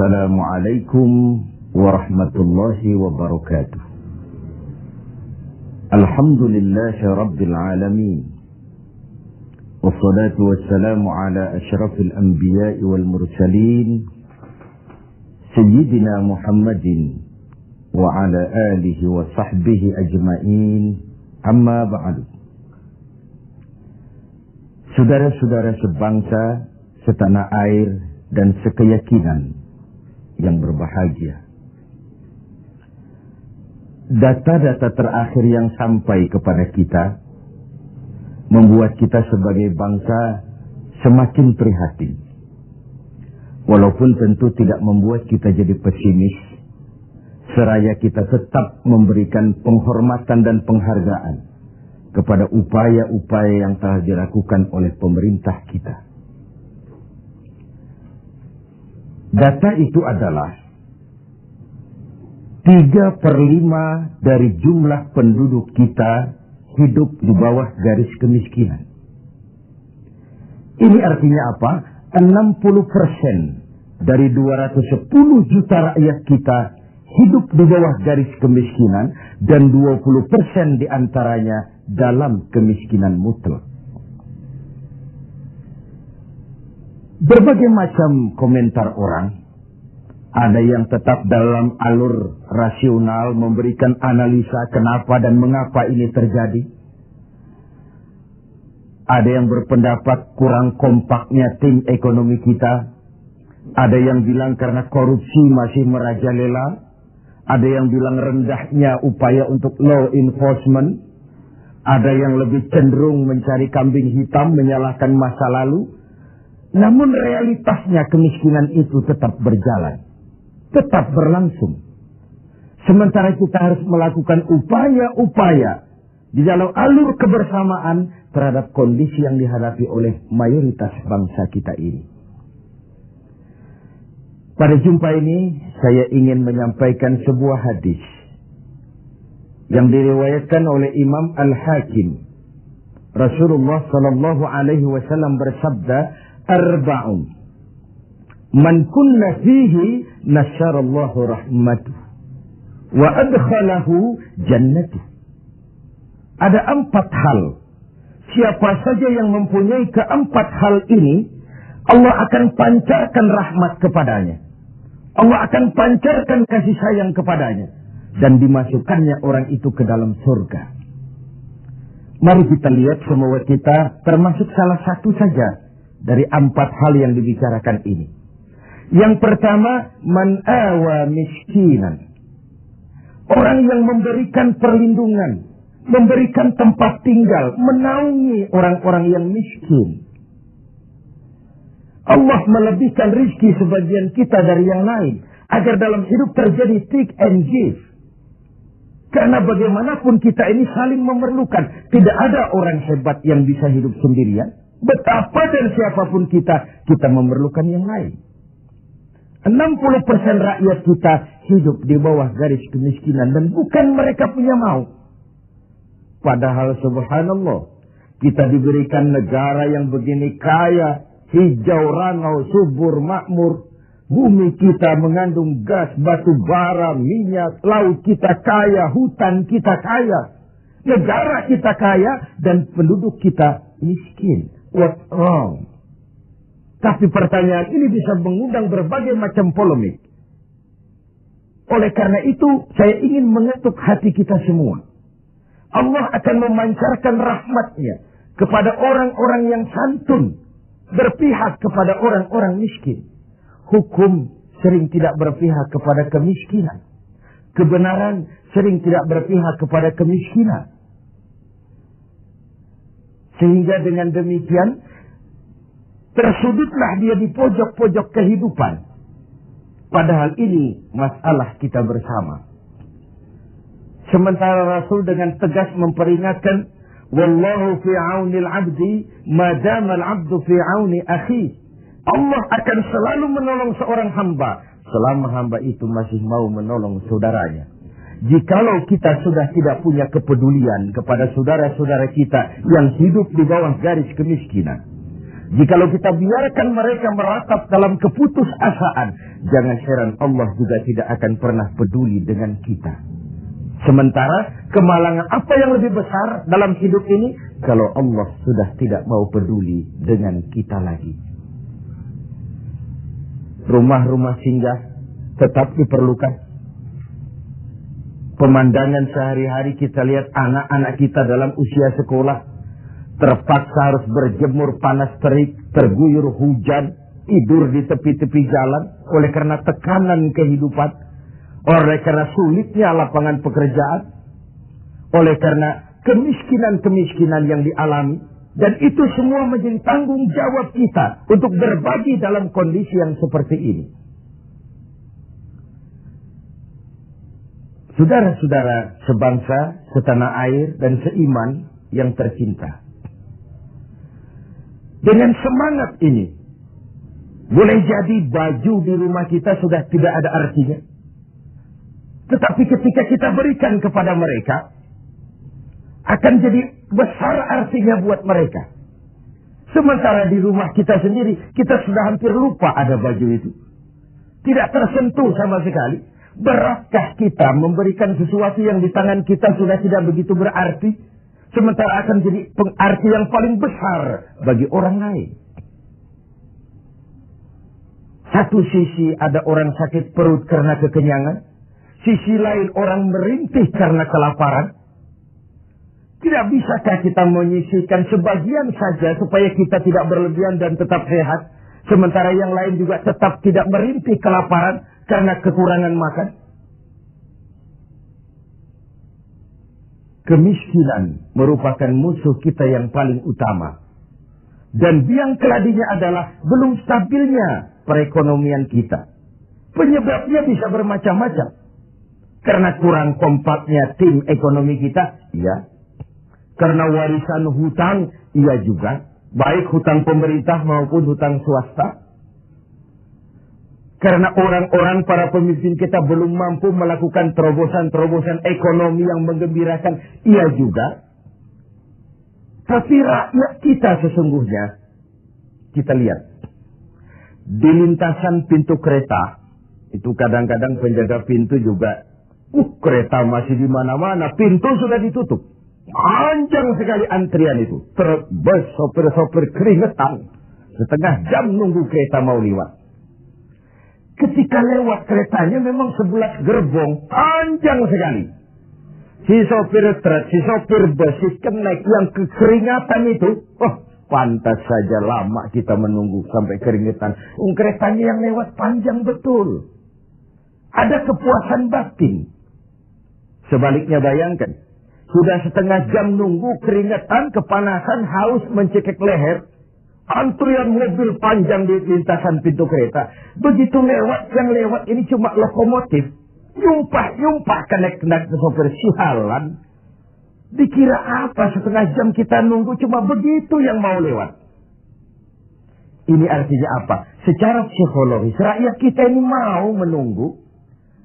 Assalamualaikum warahmatullahi wabarakatuh. Alhamdulillahi rabbil alamin. Wassalatu wassalamu ala asyrafil anbiya'i wal mursalin Sayyidina Muhammadin wa ala alihi wa sahbihi ajma'in. Amma ba'du. Saudara-saudara sebangsa, setanah air dan sekeyakinan yang berbahagia. Data-data terakhir yang sampai kepada kita membuat kita sebagai bangsa semakin prihatin. Walaupun tentu tidak membuat kita jadi pesimis, seraya kita tetap memberikan penghormatan dan penghargaan kepada upaya-upaya yang telah dilakukan oleh pemerintah kita. Data itu adalah 3/5 dari jumlah penduduk kita hidup di bawah garis kemiskinan. Ini artinya apa? 60% dari 210 juta rakyat kita hidup di bawah garis kemiskinan dan 20% diantaranya dalam kemiskinan mutlak. Berbagai macam komentar orang, ada yang tetap dalam alur rasional memberikan analisa kenapa dan mengapa ini terjadi. Ada yang berpendapat kurang kompaknya tim ekonomi kita. Ada yang bilang karena korupsi masih merajalela. Ada yang bilang rendahnya upaya untuk law enforcement. Ada yang lebih cenderung mencari kambing hitam, menyalahkan masa lalu. Namun realitasnya kemiskinan itu tetap berjalan, tetap berlangsung. Sementara kita harus melakukan upaya-upaya di dalam alur kebersamaan terhadap kondisi yang dihadapi oleh mayoritas bangsa kita ini. Pada jumpa ini saya ingin menyampaikan sebuah hadis yang diriwayatkan oleh Imam Al-Hakim. Rasulullah sallallahu alaihi wasallam bersabda, Arba'un man kunna fihi nasyarallahu rahmatuh wa adkhalahu jannatuh. Ada 4 hal. Siapa saja yang mempunyai keempat hal ini, Allah akan pancarkan rahmat kepadanya. Allah akan pancarkan kasih sayang kepadanya dan dimasukkannya orang itu ke dalam surga. Mari kita lihat semua kita termasuk salah satu saja dari 4 hal yang dibicarakan ini. Yang pertama, man awa miskinan. Orang yang memberikan perlindungan, memberikan tempat tinggal, menaungi orang-orang yang miskin. Allah melebihkan rizki sebagian kita dari yang lain, agar dalam hidup terjadi take and give. Karena bagaimanapun kita ini saling memerlukan. Tidak ada orang hebat yang bisa hidup sendirian. Betapa dan siapapun kita memerlukan yang lain. 60% rakyat kita hidup di bawah garis kemiskinan dan bukan mereka punya mau. Padahal subhanallah, kita diberikan negara yang begini kaya, hijau, ranau, subur, makmur. Bumi kita mengandung gas, batu bara, minyak, laut kita kaya, hutan kita kaya. Negara kita kaya dan penduduk kita miskin. What's wrong? Tapi pertanyaan ini bisa mengundang berbagai macam polemik. Oleh karena itu, saya ingin mengetuk hati kita semua. Allah akan memancarkan rahmatnya kepada orang-orang yang santun, berpihak kepada orang-orang miskin. Hukum sering tidak berpihak kepada kemiskinan. Kebenaran sering tidak berpihak kepada kemiskinan. Sehingga dengan demikian, tersudutlah dia di pojok-pojok kehidupan. Padahal ini masalah kita bersama. Sementara Rasul dengan tegas memperingatkan, Wallahu fi aunil abdi, madama al-abdu fi auni akhi. Allah akan selalu menolong seorang hamba, selama hamba itu masih mau menolong saudaranya. Jikalau kita sudah tidak punya kepedulian kepada saudara-saudara kita yang hidup di bawah garis kemiskinan, jikalau kita biarkan mereka meratap dalam keputusasaan jangan heran Allah juga tidak akan pernah peduli dengan kita. Sementara kemalangan apa yang lebih besar dalam hidup ini kalau Allah sudah tidak mau peduli dengan kita lagi. Rumah-rumah singgah tetap diperlukan. Pemandangan sehari-hari kita lihat anak-anak kita dalam usia sekolah terpaksa harus berjemur panas terik, terguyur hujan, tidur di tepi-tepi jalan oleh karena tekanan kehidupan, oleh karena sulitnya lapangan pekerjaan, oleh karena kemiskinan-kemiskinan yang dialami. Dan itu semua menjadi tanggung jawab kita untuk berbagi dalam kondisi yang seperti ini. Saudara-saudara sebangsa, setanah air, dan seiman yang tercinta. Dengan semangat ini, boleh jadi baju di rumah kita sudah tidak ada artinya. Tetapi ketika kita berikan kepada mereka, akan jadi besar artinya buat mereka. Sementara di rumah kita sendiri, kita sudah hampir lupa ada baju itu. Tidak tersentuh sama sekali. Beratkah kita memberikan sesuatu yang di tangan kita sudah tidak begitu berarti, sementara akan jadi pengarti yang paling besar bagi orang lain. Satu sisi ada orang sakit perut karena kekenyangan, sisi lain orang merintih karena kelaparan. Tidak bisakah kita menyisihkan sebagian saja supaya kita tidak berlebihan dan tetap sehat, sementara yang lain juga tetap tidak merintih kelaparan karena kekurangan makan? Kemiskinan merupakan musuh kita yang paling utama. Dan biang keladinya adalah belum stabilnya perekonomian kita. Penyebabnya bisa bermacam-macam. Karena kurang kompaknya tim ekonomi kita, iya. Karena warisan hutang, iya juga. Baik hutang pemerintah maupun hutang swasta. Karena orang-orang para pemimpin kita belum mampu melakukan terobosan-terobosan ekonomi yang menggembirakan, iya juga. Tapi rakyat kita sesungguhnya, kita lihat. Di lintasan pintu kereta, itu kadang-kadang penjaga pintu juga, kereta masih di mana-mana, pintu sudah ditutup. Panjang sekali antrian itu. Terbes sopir-sopir keringetan. Setengah jam nunggu kereta mau lewat. Ketika lewat keretanya memang 11 gerbong. Panjang sekali. Si sopir truk, si sopir bus, si kenek yang kekeringatan itu. Pantas saja lama kita menunggu sampai keringetan. Keretanya yang lewat panjang betul. Ada kepuasan batin. Sebaliknya bayangkan. Sudah setengah jam nunggu, keringetan, kepanasan, haus, mencekik leher. Antrian mobil panjang di lintasan pintu kereta. Begitu lewat, yang lewat ini cuma lokomotif. Yumpah-yumpah kenek-kenek sopir sialan. Dikira apa setengah jam kita nunggu cuma begitu yang mau lewat. Ini artinya apa? Secara psikologis, rakyat kita ini mau menunggu.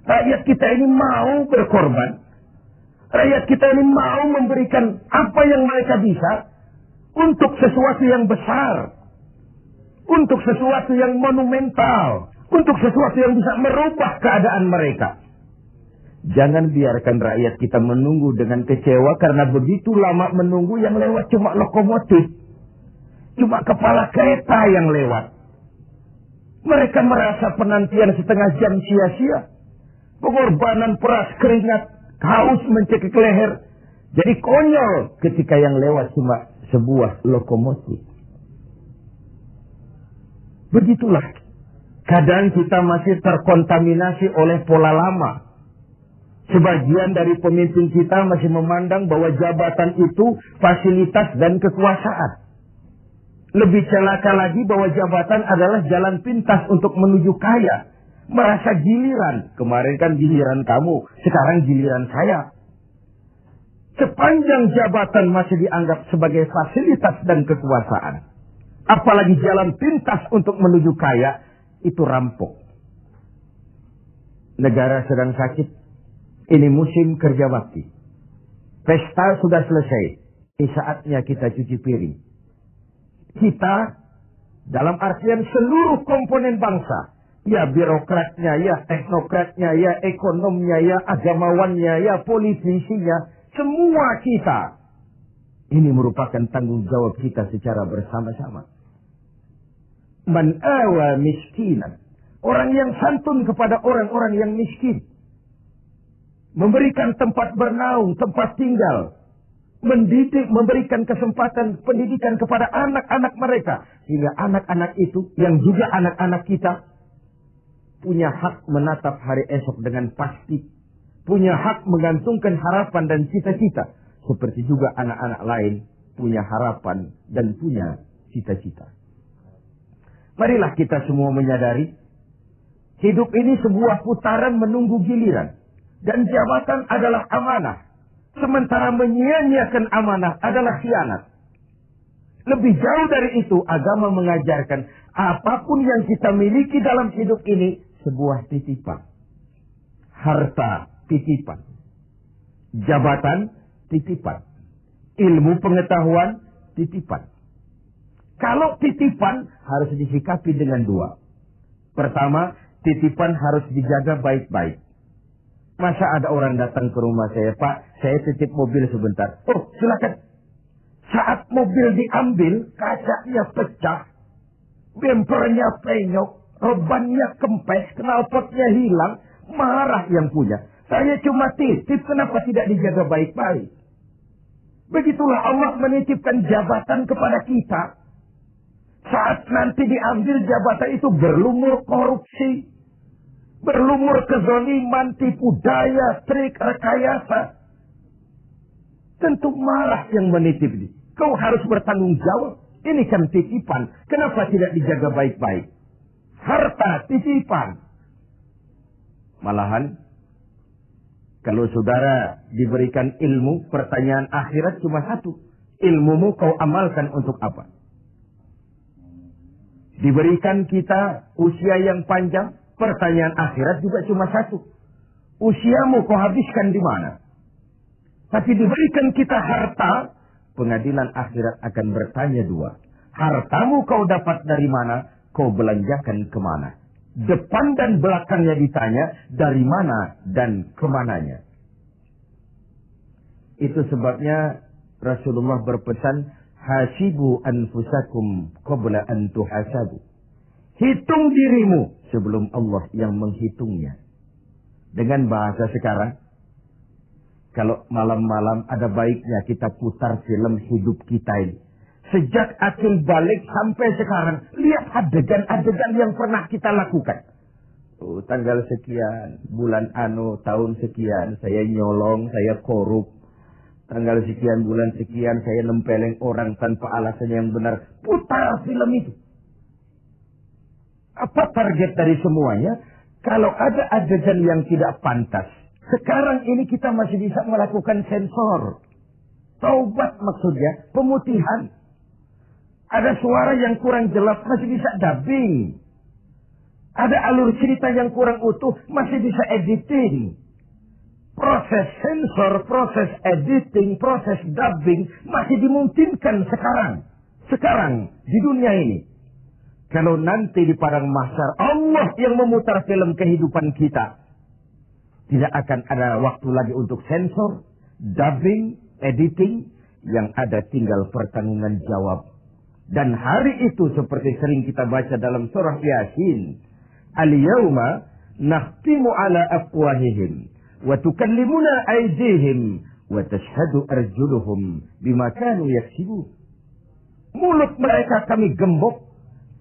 Rakyat kita ini mau berkorban. Rakyat kita ini mau memberikan apa yang mereka bisa untuk sesuatu yang besar, untuk sesuatu yang monumental, untuk sesuatu yang bisa merubah keadaan mereka. Jangan biarkan rakyat kita menunggu dengan kecewa karena begitu lama menunggu yang lewat cuma lokomotif, cuma kepala kereta yang lewat. Mereka merasa penantian setengah jam sia-sia, pengorbanan peras keringat, haus mencekik leher. Jadi konyol ketika yang lewat cuma sebuah lokomotif. Begitulah. Kadang kita masih terkontaminasi oleh pola lama. Sebagian dari pemimpin kita masih memandang bahwa jabatan itu fasilitas dan kekuasaan. Lebih celaka lagi bahwa jabatan adalah jalan pintas untuk menuju kaya. Merasa giliran. Kemarin kan giliran kamu, sekarang giliran saya. Sepanjang jabatan masih dianggap sebagai fasilitas dan kekuasaan, apalagi jalan pintas untuk menuju kaya, itu rampok. Negara sedang sakit. Ini musim kerja bakti. Pesta sudah selesai. Ini saatnya kita cuci piring. Kita, dalam artian seluruh komponen bangsa, Ya birokratnya, ya teknokratnya, ya ekonomnya, ya agamawannya, ya politisinya. Semua kita. Ini merupakan tanggung jawab kita secara bersama-sama. Man awa miskinan. Orang yang santun kepada orang-orang yang miskin. Memberikan tempat bernaung, tempat tinggal. Mendidik, memberikan kesempatan pendidikan kepada anak-anak mereka. Sehingga anak-anak itu, yang juga anak-anak kita, punya hak menatap hari esok dengan pasti. Punya hak menggantungkan harapan dan cita-cita. Seperti juga anak-anak lain punya harapan dan punya cita-cita. Marilah kita semua menyadari, hidup ini sebuah putaran menunggu giliran. Dan jabatan adalah amanah. Sementara menyia-nyiakan amanah adalah khianat. Lebih jauh dari itu, agama mengajarkan apapun yang kita miliki dalam hidup ini sebuah titipan. Harta, titipan. Jabatan, titipan. Ilmu pengetahuan, titipan. Kalau titipan harus disikapi dengan dua. Pertama, titipan harus dijaga baik-baik. Masa ada orang datang ke rumah saya, Pak, saya titip mobil sebentar. Oh, silakan. Saat mobil diambil, kacanya pecah, bempernya penyok, rebannya kempes, knalpotnya hilang, marah yang punya. Saya cuma titip, kenapa tidak dijaga baik-baik? Begitulah Allah menitipkan jabatan kepada kita. Saat nanti diambil jabatan itu berlumur korupsi, berlumur kezaliman, tipu daya, trik, rekayasa. Tentu marah yang menitip ini. Kau harus bertanggung jawab. Ini kan titipan. Kenapa tidak dijaga baik-baik? Harta titipan. Malahan, kalau saudara diberikan ilmu, pertanyaan akhirat cuma satu. Ilmumu kau amalkan untuk apa? Diberikan kita usia yang panjang, pertanyaan akhirat juga cuma satu. Usiamu kau habiskan di mana? Tapi diberikan kita harta, pengadilan akhirat akan bertanya dua. Hartamu kau dapat dari mana? Kau belanjakan kemana? Depan dan belakangnya ditanya, dari mana dan kemananya. Itu sebabnya Rasulullah berpesan, hasibu anfusakum qabla an tuhasabu. Hitung dirimu sebelum Allah yang menghitungnya. Dengan bahasa sekarang, kalau malam-malam ada baiknya kita putar film hidup kita ini. Sejak akil balik sampai sekarang, lihat adegan-adegan yang pernah kita lakukan. Oh, tanggal sekian, bulan tahun sekian, saya nyolong, saya korup. Tanggal sekian, bulan sekian, saya nempeleng orang tanpa alasan yang benar. Putar film itu. Apa target dari semuanya? Kalau ada adegan yang tidak pantas, sekarang ini kita masih bisa melakukan sensor. Taubat maksudnya, pemutihan. Ada suara yang kurang jelas, masih bisa dubbing. Ada alur cerita yang kurang utuh, masih bisa editing. Proses sensor, proses editing, proses dubbing masih dimungkinkan sekarang. Sekarang, di dunia ini. Kalau nanti di padang mahsyar Allah yang memutar film kehidupan kita, tidak akan ada waktu lagi untuk sensor, dubbing, editing, yang ada tinggal pertanggungan jawab. Dan hari itu seperti sering kita baca dalam surah Yasin, al-yawma nakhtimu ala afwahihim wa tukallimuna aydihim wa tashhadu arjuluhum bima kanu yaksibun. Mulut mereka kami gembok,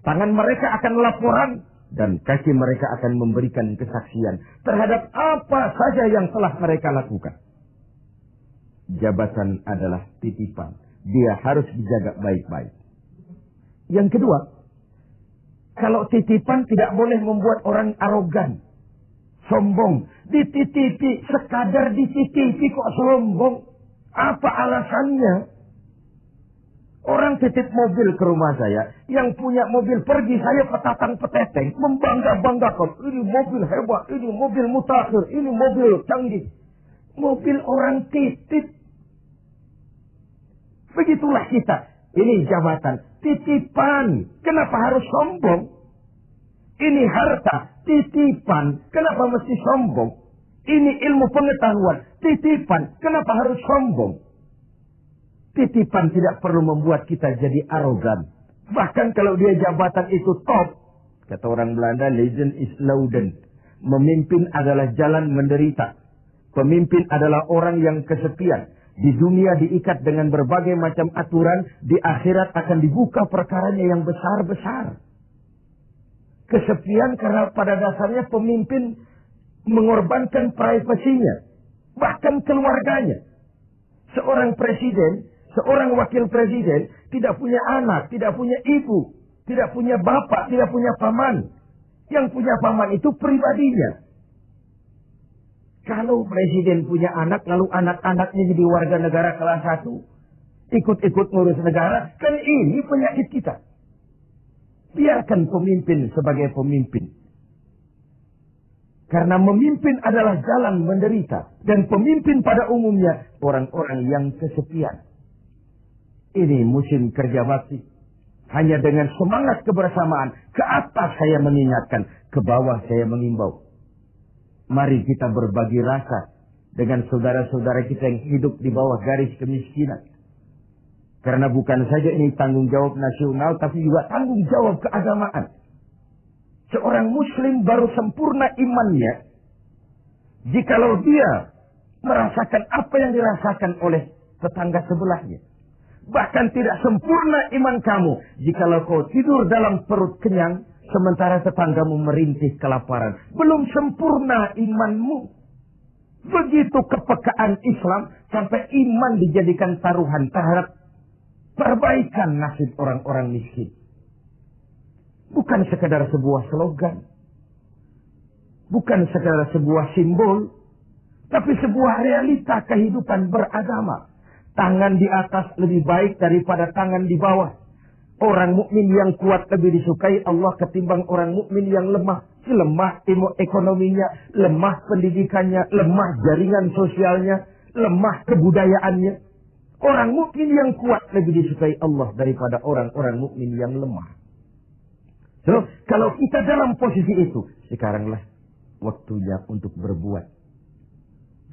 tangan mereka akan laporan, dan kaki mereka akan memberikan kesaksian terhadap apa saja yang telah mereka lakukan. Jabatan adalah titipan. Dia harus dijaga baik-baik. Yang kedua, kalau titipan tidak boleh membuat orang arogan, sombong. Dititipi, sekadar dititipi kok sombong. Apa alasannya? Orang titip mobil ke rumah saya, yang punya mobil pergi saya petatang-peteteng, membangga-banggakan. Ini mobil hebat, ini mobil mutakhir, ini mobil canggih. Mobil orang titip. Begitulah kita. Ini jabatan, titipan. Kenapa harus sombong? Ini harta, titipan. Kenapa mesti sombong? Ini ilmu pengetahuan, titipan. Kenapa harus sombong? Titipan tidak perlu membuat kita jadi arogan. Bahkan kalau dia jabatan itu top. Kata orang Belanda, legend is louden. Memimpin adalah jalan menderita. Pemimpin adalah orang yang kesepian. Di dunia diikat dengan berbagai macam aturan. Di akhirat akan dibuka perkaranya yang besar-besar. Kesepian karena pada dasarnya pemimpin mengorbankan privasinya. Bahkan keluarganya. Seorang presiden, seorang wakil presiden tidak punya anak, tidak punya ibu, tidak punya bapak, tidak punya paman. Yang punya paman itu pribadinya. Kalau presiden punya anak, lalu anak-anaknya jadi warga negara kelas 1, ikut-ikut ngurus negara, kan ini penyakit kita. Biarkan pemimpin sebagai pemimpin. Karena memimpin adalah jalan menderita. Dan pemimpin pada umumnya orang-orang yang kesepian. Ini musim kerja bakti. Hanya dengan semangat kebersamaan. Ke atas saya mengingatkan. Ke bawah saya mengimbau. Mari kita berbagi rasa. Dengan saudara-saudara kita yang hidup di bawah garis kemiskinan. Karena bukan saja ini tanggung jawab nasional, tapi juga tanggung jawab keagamaan. Seorang muslim baru sempurna imannya, jikalau dia merasakan apa yang dirasakan oleh tetangga sebelahnya. Bahkan tidak sempurna iman kamu, jikalau kau tidur dalam perut kenyang, sementara tetanggamu merintih kelaparan. Belum sempurna imanmu. Begitu kepekaan Islam, sampai iman dijadikan taruhan terhadap perbaikan nasib orang-orang miskin. Bukan sekadar sebuah slogan. Bukan sekadar sebuah simbol. Tapi sebuah realita kehidupan beragama. Tangan di atas lebih baik daripada tangan di bawah. Orang mukmin yang kuat lebih disukai Allah ketimbang orang mukmin yang lemah. Lemah ekonominya, lemah pendidikannya, lemah jaringan sosialnya, lemah kebudayaannya. Orang mukmin yang kuat lebih disukai Allah daripada orang-orang mukmin yang lemah. So, kalau kita dalam posisi itu, sekaranglah waktunya untuk berbuat.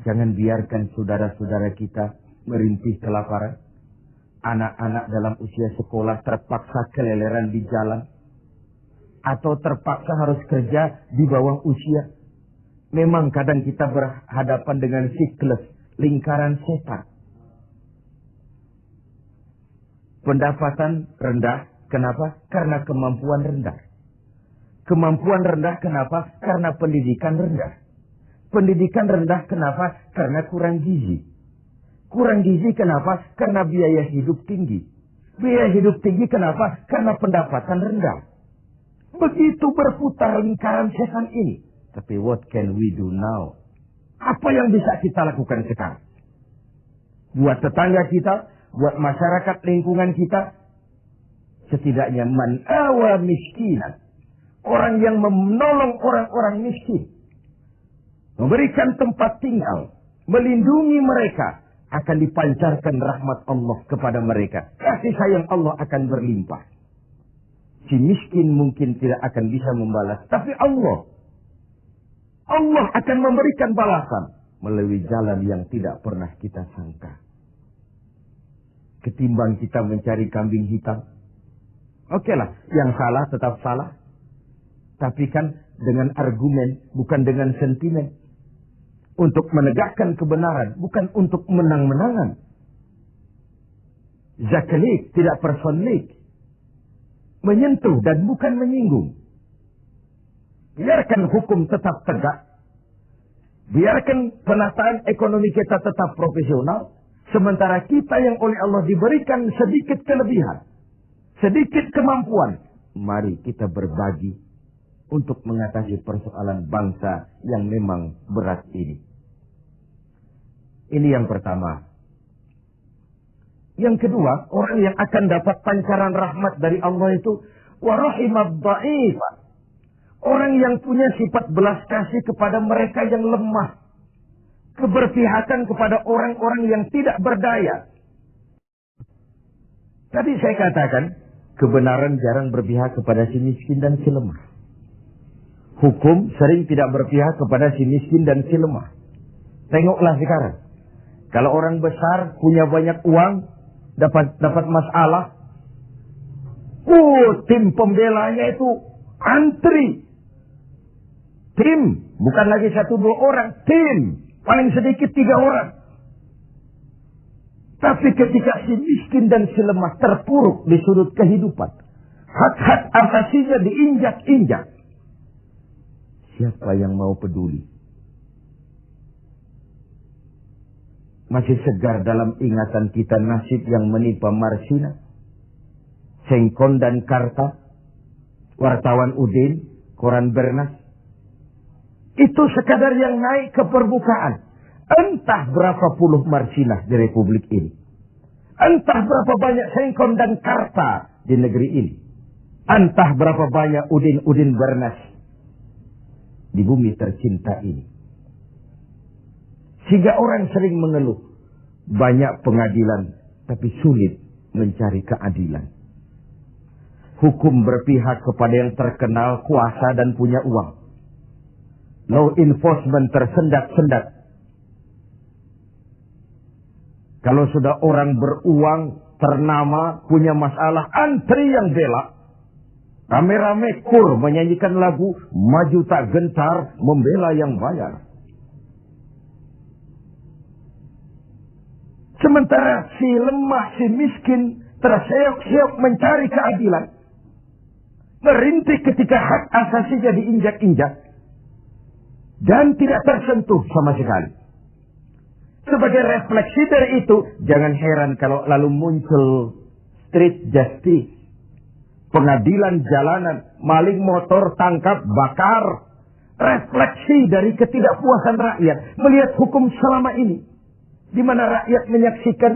Jangan biarkan saudara-saudara kita merintih kelaparan. Anak-anak dalam usia sekolah terpaksa keleleran di jalan. Atau terpaksa harus kerja di bawah usia. Memang kadang kita berhadapan dengan siklus, lingkaran setan. Pendapatan rendah, kenapa? Karena kemampuan rendah. Kemampuan rendah, kenapa? Karena pendidikan rendah. Pendidikan rendah, kenapa? Karena kurang gizi. Kurang gizi, kenapa? Karena biaya hidup tinggi. Biaya hidup tinggi, kenapa? Karena pendapatan rendah. Begitu berputar lingkaran setan ini. Tapi what can we do now? Apa yang bisa kita lakukan sekarang? Buat tetangga kita, buat masyarakat lingkungan kita, setidaknya man awa miskinan. Orang yang menolong orang-orang miskin. Memberikan tempat tinggal. Melindungi mereka. Akan dipancarkan rahmat Allah kepada mereka. Kasih sayang Allah akan berlimpah. Si miskin mungkin tidak akan bisa membalas. Tapi Allah akan memberikan balasan. Melalui jalan yang tidak pernah kita sangka. Ketimbang kita mencari kambing hitam. Oke lah, yang salah tetap salah. Tapi kan dengan argumen, bukan dengan sentimen. Untuk menegakkan kebenaran, bukan untuk menang-menangan. Zaklik, tidak personlik. Menyentuh dan bukan menyinggung. Biarkan hukum tetap tegak. Biarkan penataan ekonomi kita tetap profesional. Sementara kita yang oleh Allah diberikan sedikit kelebihan. Sedikit kemampuan. Mari kita berbagi untuk mengatasi persoalan bangsa yang memang berat ini. Ini yang pertama. Yang kedua, orang yang akan dapat pancaran rahmat dari Allah itu warahimad dha'ifa. Orang yang punya sifat belas kasih kepada mereka yang lemah. Keberpihakan kepada orang-orang yang tidak berdaya. Tadi saya katakan, kebenaran jarang berpihak kepada si miskin dan si lemah. Hukum sering tidak berpihak kepada si miskin dan si lemah. Tengoklah sekarang. Kalau orang besar punya banyak uang, dapat masalah, tim pembelanya itu antri. Tim, bukan lagi 1-2 orang, tim. Paling sedikit 3 orang. Tapi ketika si miskin dan si lemah terpuruk di sudut kehidupan, hak-hak asasinya diinjak-injak, siapa yang mau peduli? Masih segar dalam ingatan kita nasib yang menimpa Marsina, Sengkon dan Karta, wartawan Udin, koran Bernas. Itu sekadar yang naik ke permukaan. Entah berapa puluh Marsinah di Republik ini. Entah berapa banyak Sengkon dan Karta di negeri ini. Entah berapa banyak Udin Bernas di bumi tercinta ini. Sehingga orang sering mengeluh, banyak pengadilan tapi sulit mencari keadilan. Hukum berpihak kepada yang terkenal, kuasa dan punya uang. Law enforcement tersendat-sendat. Kalau sudah orang beruang, ternama, punya masalah, antri yang bela. Rame-rame kur menyanyikan lagu, maju tak gentar, membela yang bayar. Sementara si lemah, si miskin, terseok-seok mencari keadilan. Merintih ketika hak asasinya diinjak-injak. Dan tidak tersentuh sama sekali. Sebagai refleksi dari itu, jangan heran kalau lalu muncul street justice. Pengadilan jalanan, maling motor tangkap, bakar. Refleksi dari ketidakpuasan rakyat melihat hukum selama ini. Di mana rakyat menyaksikan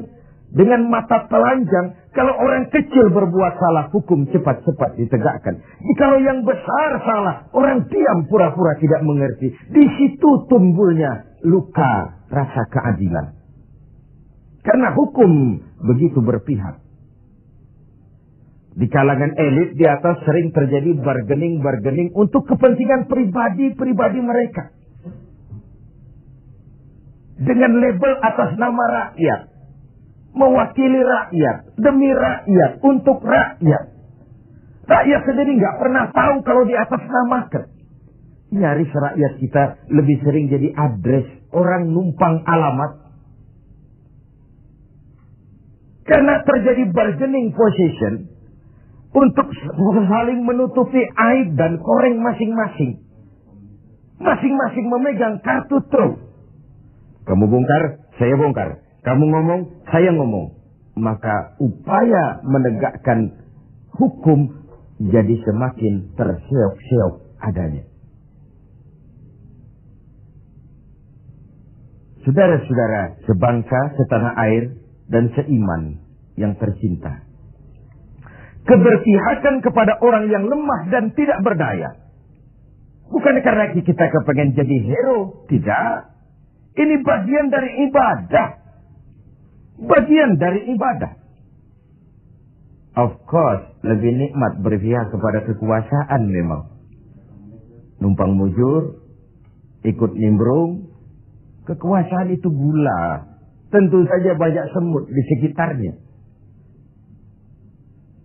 dengan mata telanjang kalau orang kecil berbuat salah, hukum cepat-cepat ditegakkan. Jikalau yang besar salah, orang diam pura-pura tidak mengerti. Di situ tumbuhnya luka rasa keadilan. Karena hukum begitu berpihak. Di kalangan elit di atas sering terjadi bargaining untuk kepentingan pribadi mereka. Dengan label atas nama rakyat. Mewakili rakyat. Demi rakyat. Untuk rakyat. Rakyat sendiri nggak pernah tahu kalau di atas namakan. Nyaris rakyat kita lebih sering jadi address. Orang numpang alamat. Karena terjadi bargaining position. Untuk saling menutupi aib dan koreng masing-masing. Masing-masing memegang kartu truf. Kamu bongkar, saya bongkar. Kamu ngomong, saya ngomong. Maka upaya menegakkan hukum jadi semakin terseok-seok adanya. Saudara-saudara, sebangsa, setanah air, dan seiman yang tercinta. Keberpihakan kepada orang yang lemah dan tidak berdaya. Bukan karena kita kepengen jadi hero. Tidak. Ini bagian dari ibadah. Bagian dari ibadah. Of course, lebih nikmat berpihak kepada kekuasaan memang. Numpang mujur, ikut nimbrung. Kekuasaan itu gula. Tentu saja banyak semut di sekitarnya.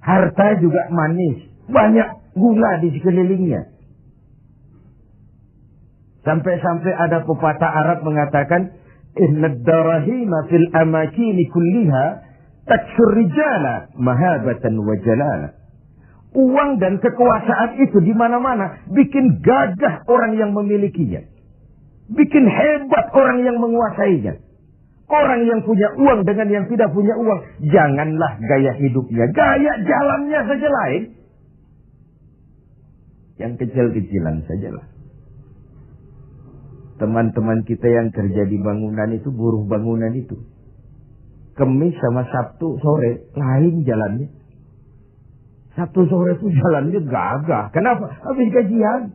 Harta juga manis. Banyak gula di sekelilingnya. Sampai-sampai ada pepatah Arab mengatakan, Innad darahima fil amakini kulliha taksur rijala mahabatan wa jalala. Uang dan kekuasaan itu di mana-mana bikin gagah orang yang memilikinya. Bikin hebat orang yang menguasainya. Orang yang punya uang dengan yang tidak punya uang, janganlah gaya hidupnya, gaya jalannya saja lain. Yang kecil-kecilan sajalah. Teman-teman kita yang kerja di bangunan itu, buruh bangunan itu. Kemis sama Sabtu sore, lain jalannya. Sabtu sore itu jalannya gagah. Kenapa? Habis gajian.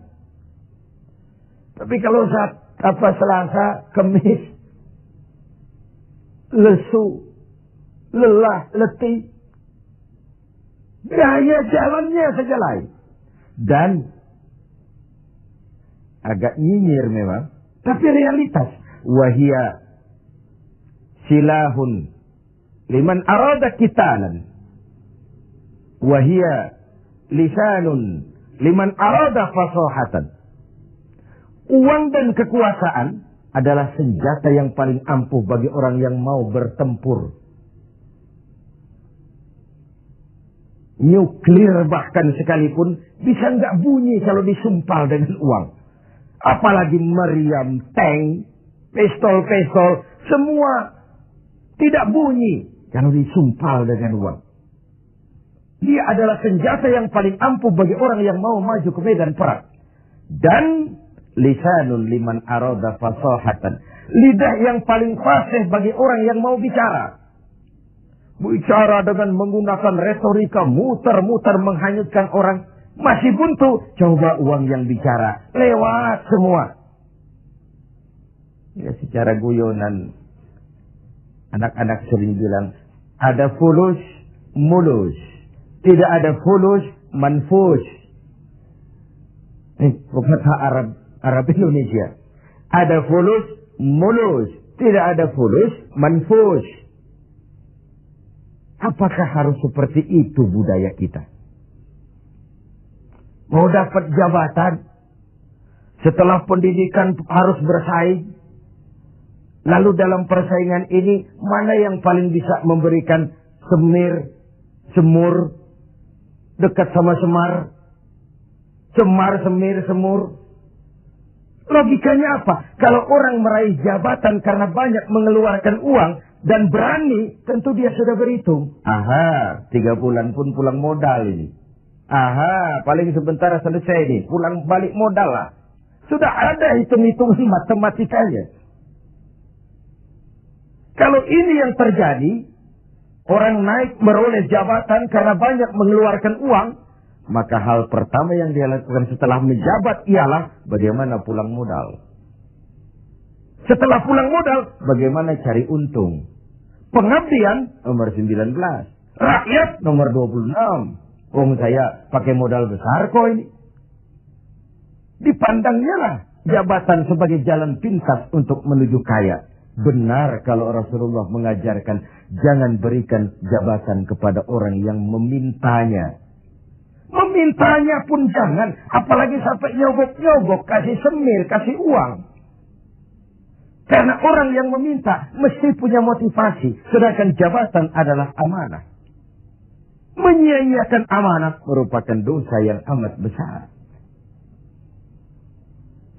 Tapi kalau Selasa, Kemis, lesu, lelah, letih. Gaya jalannya saja lain. Dan Agak nyinyir memang. Tapi realitas. Wahia silahun liman arada qitalan. Wahia lisanun liman arada fasahatan. Uang dan kekuasaan adalah senjata yang paling ampuh bagi orang yang mau bertempur. Nuklir bahkan sekalipun bisa nggak bunyi kalau disumpal dengan uang. Apalagi meriam, tank, pistol, semua tidak bunyi kalau disumpal dengan uang. Dia adalah senjata yang paling ampuh bagi orang yang mau maju ke medan perang. Dan lisanun liman arada fasahatan. Lidah yang paling fasih bagi orang yang mau bicara. Bicara dengan menggunakan retorika muter-muter menghanyutkan orang. Masih buntu. Coba uang yang bicara. Lewat semua. Ya secara guyonan. Anak-anak sering bilang. Ada fulus, mulus. Tidak ada fulus, manfus. Kata Arab Indonesia. Ada fulus, mulus. Tidak ada fulus, manfus. Apakah harus seperti itu budaya kita? Mau dapat jabatan, setelah pendidikan harus bersaing. Lalu dalam persaingan ini, mana yang paling bisa memberikan semur, dekat sama semar, semar, semur. Logikanya apa? Kalau orang meraih jabatan karena banyak mengeluarkan uang dan berani, tentu dia sudah berhitung. Aha, 3 bulan pun pulang modal ini. Aha, paling sebentar selesai nih, pulang balik modal lah. Sudah ada hitung-hitungan matematikanya. Kalau ini yang terjadi, orang naik beroleh jabatan karena banyak mengeluarkan uang, maka hal pertama yang dia lakukan setelah menjabat ialah bagaimana pulang modal. Setelah pulang modal, bagaimana cari untung. Pengabdian nomor 19. Rakyat nomor 26. Saya pakai modal besar kok ini. Dipandangnya lah jabatan sebagai jalan pintas untuk menuju kaya. Benar kalau Rasulullah mengajarkan jangan berikan jabatan kepada orang yang memintanya. Memintanya pun jangan. Apalagi sampai nyogok-nyogok, kasih semir, kasih uang. Karena orang yang meminta mesti punya motivasi. Sedangkan jabatan adalah amanah. Menyia-nyiakan amanah merupakan dosa yang amat besar.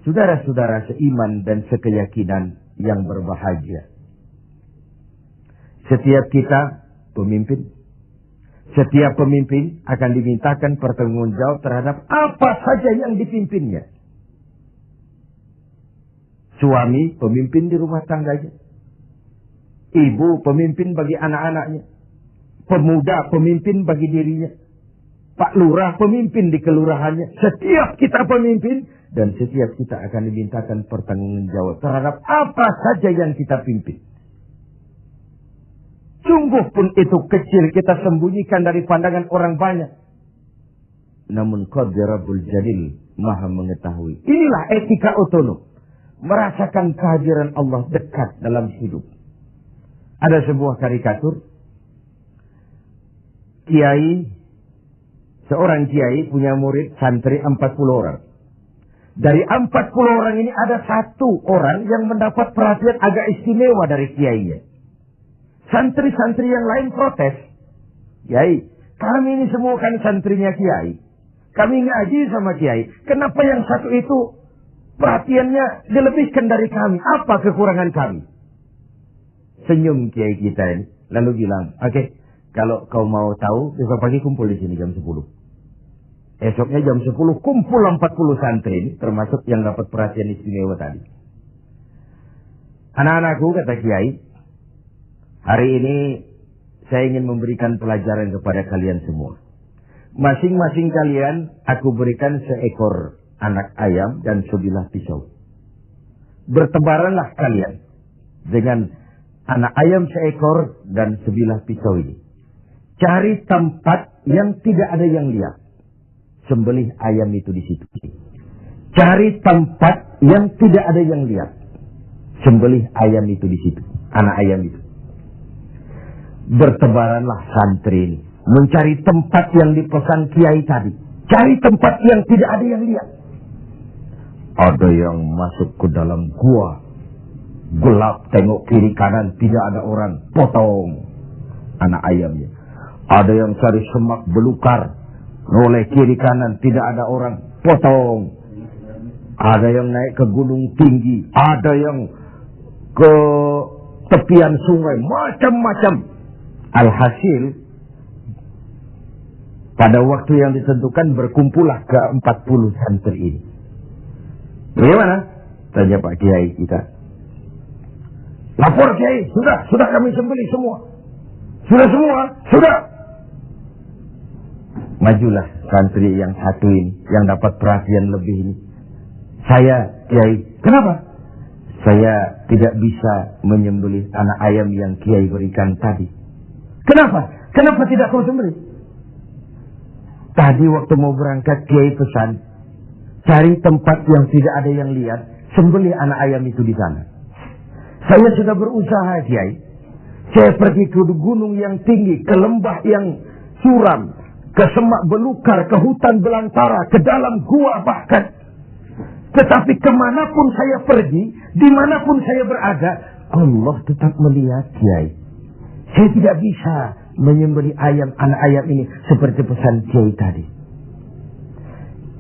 Saudara-saudara seiman dan sekeyakinan yang berbahagia. Setiap kita pemimpin. Setiap pemimpin akan dimintakan pertanggungjawab terhadap apa saja yang dipimpinnya. Suami pemimpin di rumah tangganya. Ibu pemimpin bagi anak-anaknya. Pemuda pemimpin bagi dirinya. Pak Lurah pemimpin di kelurahannya. Setiap kita pemimpin dan setiap kita akan dimintakan pertanggungjawab terhadap apa saja yang kita pimpin. Sungguh pun itu kecil kita sembunyikan dari pandangan orang banyak. Namun Qadir Rabbul Jalil Maha mengetahui. Inilah etika otonom. Merasakan kehadiran Allah dekat dalam hidup. Ada sebuah karikatur. Seorang kiai punya murid santri 40 orang. Dari 40 orang ini ada 1 orang yang mendapat perhatian agak istimewa dari kiainya. Santri-santri yang lain protes. Kiai, kami ini semua kan santrinya kiai. Kami ngaji sama kiai. Kenapa yang 1 itu perhatiannya dilebihkan dari kami? Apa kekurangan kami? Senyum kiai kita ini. Lalu bilang, oke, kalau kau mau tahu, besok pagi kumpul di sini jam 10. Esoknya jam 10 kumpul 40 santri ini, termasuk yang dapat perhatian istimewa tadi. Anak-anakku, kata kiai, hari ini saya ingin memberikan pelajaran kepada kalian semua. Masing-masing kalian aku berikan seekor anak ayam dan sebilah pisau. Bertebaranlah kalian dengan anak ayam seekor dan sebilah pisau ini. Cari tempat yang tidak ada yang lihat. Sembelih ayam itu di situ. Cari tempat yang tidak ada yang lihat. Sembelih ayam itu di situ, anak ayam itu. Bertebaranlah santri ini, mencari tempat yang dipesan kiai tadi. Cari tempat yang tidak ada yang lihat. Ada yang masuk ke dalam gua, gelap, tengok kiri kanan, tidak ada orang, potong anak ayamnya. Ada yang cari semak belukar, noleh kiri kanan, tidak ada orang, potong. Ada yang naik ke gunung tinggi, ada yang ke tepian sungai, macam-macam. Alhasil, pada waktu yang ditentukan berkumpullah ke 40 santri ini. Bagaimana? Tanya Pak Kiai kita. Lapor Kiai, sudah kami sembelih semua. Sudah semua, sudah. Majulah santri yang satu ini, yang dapat perhatian lebih ini. Saya, Kiai, kenapa? Saya tidak bisa menyembelih anak ayam yang Kiai berikan tadi. Kenapa? Kenapa tidak kau sembelih? Tadi waktu mau berangkat Kiai pesan, cari tempat yang tidak ada yang lihat, sembelih anak ayam itu di sana. Saya sudah berusaha, Kiai. Saya pergi ke gunung yang tinggi, ke lembah yang suram, ke semak belukar, ke hutan belantara, ke dalam gua bahkan. Tetapi kemanapun saya pergi, dimanapun saya berada, Allah tetap melihat, Kiai. Saya tidak bisa menyembelih ayam, anak ayam ini seperti pesan Kiai tadi.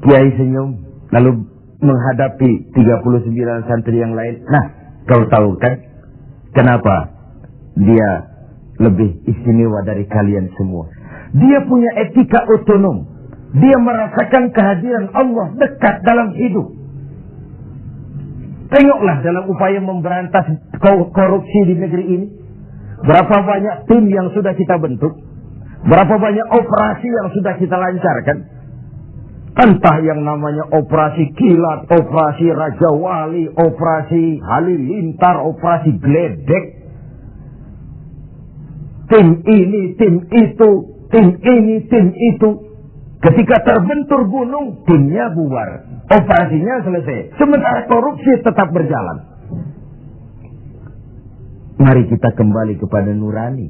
Kiai senyum, lalu menghadapi 39 santri yang lain. Nah, kau tahu kan kenapa dia lebih istimewa dari kalian semua? Dia punya etika otonom. Dia merasakan kehadiran Allah dekat dalam hidup. Tengoklah dalam upaya memberantas korupsi di negeri ini. Berapa banyak tim yang sudah kita bentuk. Berapa banyak operasi yang sudah kita lancarkan. Entah yang namanya operasi kilat, operasi Raja Wali, operasi Halilintar, operasi Gledek. Tim ini, tim itu, tim ini, tim itu. Ketika terbentur gunung, timnya bubar. Operasinya selesai. Sementara korupsi tetap berjalan. Mari kita kembali kepada nurani.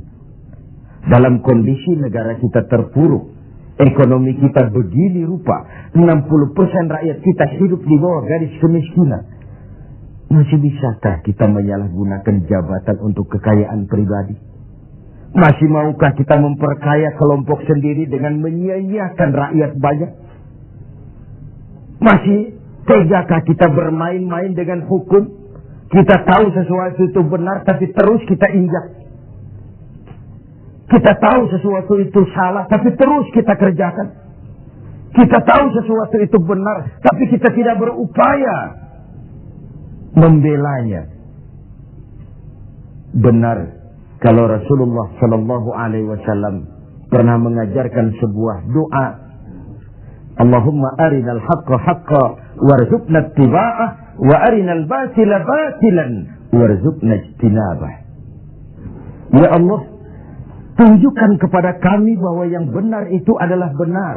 Dalam kondisi negara kita terpuruk, ekonomi kita begini rupa, 60% rakyat kita hidup di bawah garis kemiskinan. Masih bisakah kita menyalahgunakan jabatan untuk kekayaan pribadi? Masih maukah kita memperkaya kelompok sendiri dengan menyia-nyiakan rakyat banyak? Masih tegakah kita bermain-main dengan hukum? Kita tahu sesuatu itu benar, tapi terus kita injak. Kita tahu sesuatu itu salah, tapi terus kita kerjakan. Kita tahu sesuatu itu benar, tapi kita tidak berupaya membelanya. Benar, kalau Rasulullah Shallallahu Alaihi Wasallam pernah mengajarkan sebuah doa. Allahumma arinal haqqa haqqa warzuqna ittiba'ah wa arinal batila batilan warzuqna ijtinabah. Ya Allah, tunjukkan kepada kami bahwa yang benar itu adalah benar.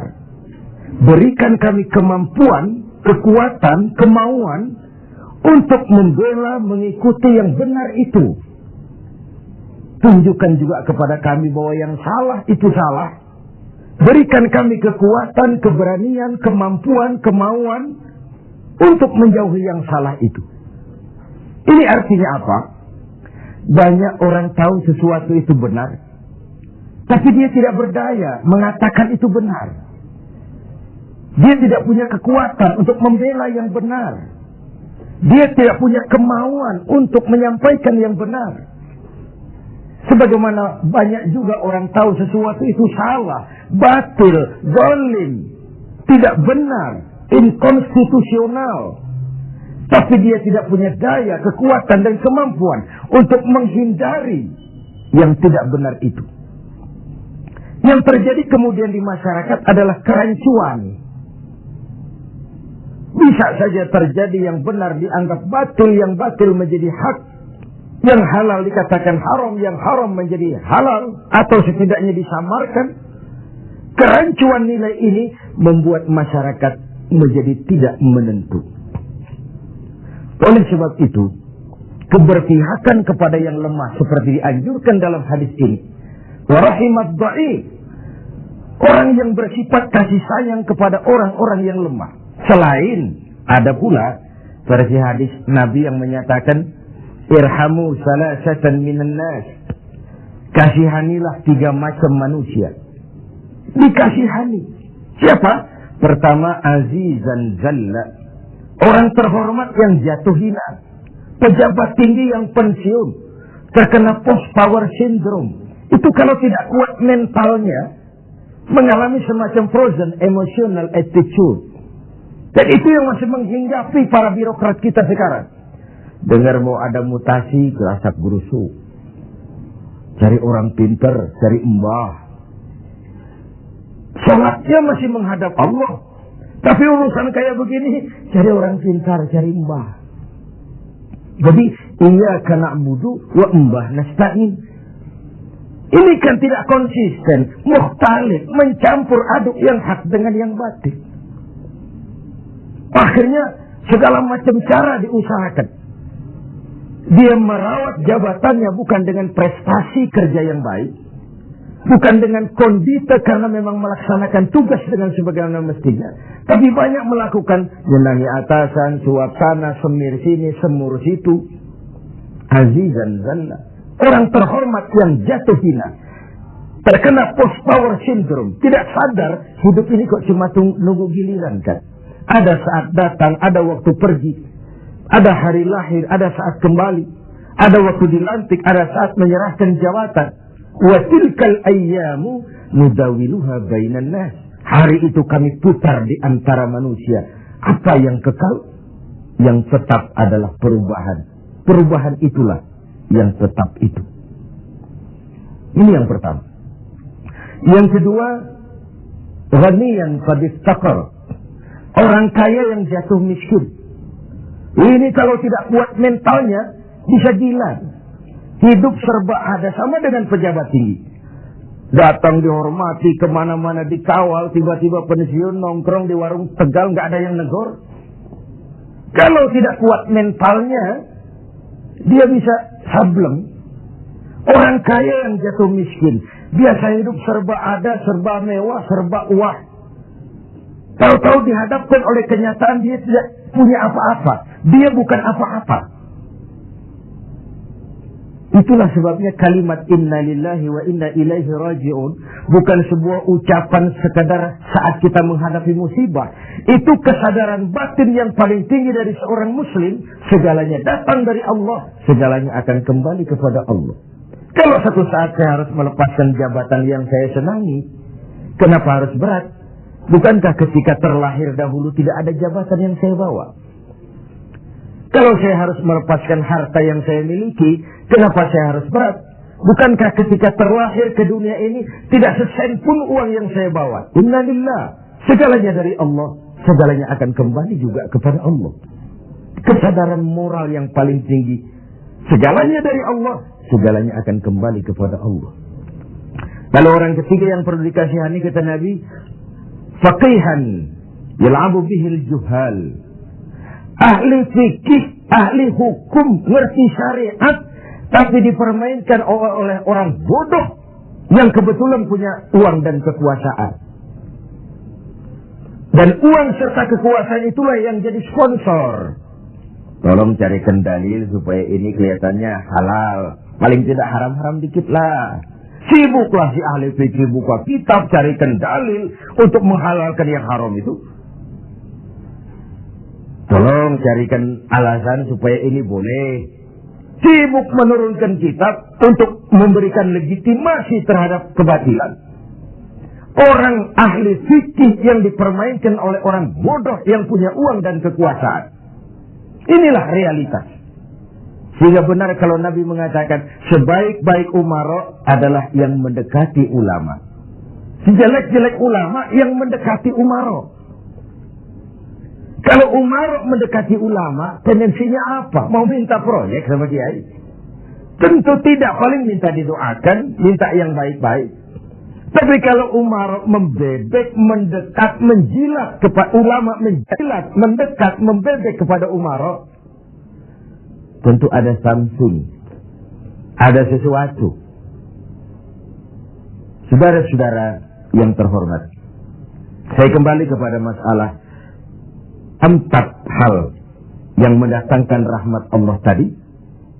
Berikan kami kemampuan, kekuatan, kemauan untuk membela, mengikuti yang benar itu. Tunjukkan juga kepada kami bahwa yang salah itu salah. Berikan kami kekuatan, keberanian, kemampuan, kemauan untuk menjauhi yang salah itu. Ini artinya apa? Banyak orang tahu sesuatu itu benar, tapi dia tidak berdaya mengatakan itu benar. Dia tidak punya kekuatan untuk membela yang benar. Dia tidak punya kemauan untuk menyampaikan yang benar. Sebagaimana banyak juga orang tahu sesuatu itu salah, batil, zalim, tidak benar, inkonstitusional. Tapi dia tidak punya daya, kekuatan dan kemampuan untuk menghindari yang tidak benar itu. Yang terjadi kemudian di masyarakat adalah kerancuan. Bisa saja terjadi yang benar dianggap batil, yang batil menjadi hak. Yang halal dikatakan haram, yang haram menjadi halal, atau setidaknya disamarkan. Kerancuan nilai ini membuat masyarakat menjadi tidak menentu. Oleh sebab itu, keberpihakan kepada yang lemah seperti dianjurkan dalam hadis ini. Wa rahimat dha'if, orang yang bersifat kasih sayang kepada orang-orang yang lemah. Selain ada pula versi hadis Nabi yang menyatakan irhamu salasatan minan nas, kasihanilah 3 macam manusia. Dikasihani siapa? Pertama, azizan zalla, orang terhormat yang jatuh hina, pejabat tinggi yang pensiun, terkena post power syndrome. Itu kalau tidak kuat mentalnya, mengalami semacam frozen emotional attitude. Dan itu yang masih menghinggapi para birokrat kita sekarang. Dengar mau ada mutasi, gerasak gerusuk, cari orang pinter, cari embah. Sholatnya masih menghadap Allah, tapi urusan kayak begini, cari orang pintar, cari embah. Jadi iyyaka na'budu wa embah nasta'in. Ini kan tidak konsisten, mukhtalif, mencampur aduk yang hak dengan yang batil. Akhirnya segala macam cara diusahakan. Dia merawat jabatannya bukan dengan prestasi kerja yang baik, bukan dengan kondite karena memang melaksanakan tugas dengan sebagaimana mestinya, tapi banyak melakukan menangi atasan, suap sana, semir sini, semur situ. Azizan zalla, orang terhormat yang jatuh hina, terkena post power syndrome, tidak sadar hidup ini kok cuma nunggu giliran kan. Ada saat datang, ada waktu pergi, ada hari lahir, ada saat kembali, ada waktu dilantik, ada saat menyerahkan jabatan. Wa tilkal ayyamu nudawiluha bainan nas. Hari itu kami putar di antara manusia. Apa yang kekal? Yang tetap adalah perubahan. Perubahan itulah yang tetap itu. Ini yang pertama. Yang kedua, ghaniyan qad iftaqar, orang kaya yang jatuh miskin. Ini kalau tidak kuat mentalnya bisa gila. Hidup serba ada, sama dengan pejabat tinggi. Datang dihormati, kemana-mana dikawal, tiba-tiba pensiun, nongkrong di warung Tegal, nggak ada yang negor. Kalau tidak kuat mentalnya, dia bisa sableng. Orang kaya yang jatuh miskin, biasa hidup serba ada, serba mewah, serba uang. Tahu-tahu dihadapkan oleh kenyataan dia tidak punya apa-apa. Dia bukan apa-apa. Itulah sebabnya kalimat inna lillahi wa inna ilaihi raji'un bukan sebuah ucapan sekadar saat kita menghadapi musibah. Itu kesadaran batin yang paling tinggi dari seorang muslim. Segalanya datang dari Allah, segalanya akan kembali kepada Allah. Kalau satu saat saya harus melepaskan jabatan yang saya senangi, kenapa harus berat? Bukankah ketika terlahir dahulu tidak ada jabatan yang saya bawa? Kalau saya harus melepaskan harta yang saya miliki, kenapa saya harus berat? Bukankah ketika terlahir ke dunia ini tidak sesen pun uang yang saya bawa? Inna lillah, segalanya dari Allah, segalanya akan kembali juga kepada Allah. Kesadaran moral yang paling tinggi, segalanya dari Allah, segalanya akan kembali kepada Allah. Lalu orang ketiga yang perlu dikasihani kata Nabi, faqihan yal'abu bihil juhal, ahli fikih, ahli hukum, ngerti syariat, tapi dipermainkan oleh orang bodoh yang kebetulan punya uang dan kekuasaan. Dan uang serta kekuasaan itulah yang jadi sponsor. Tolong carikan dalil supaya ini kelihatannya halal. Paling tidak haram-haram dikit lah. Sibuklah si ahli fikih buka kitab, carikan dalil untuk menghalalkan yang haram itu. Tolong carikan alasan supaya ini boleh. Sibuk menurunkan kitab untuk memberikan legitimasi terhadap kebatilan. Orang ahli fikih yang dipermainkan oleh orang bodoh yang punya uang dan kekuasaan. Inilah realitas. Sehingga benar kalau Nabi mengatakan sebaik-baik umara adalah yang mendekati ulama. Sejelek-jelek ulama yang mendekati umara. Kalau Umar mendekati ulama, tendensinya apa? Mau minta proyek sama kiai? Tentu tidak, paling minta didoakan, minta yang baik-baik. Tapi kalau Umar membebek, mendekat, menjilat kepada ulama, menjilat, mendekat, membebek kepada Umar, tentu ada something, ada sesuatu. Saudara-saudara yang terhormat, saya kembali kepada masalah 4 hal yang mendatangkan rahmat Allah tadi,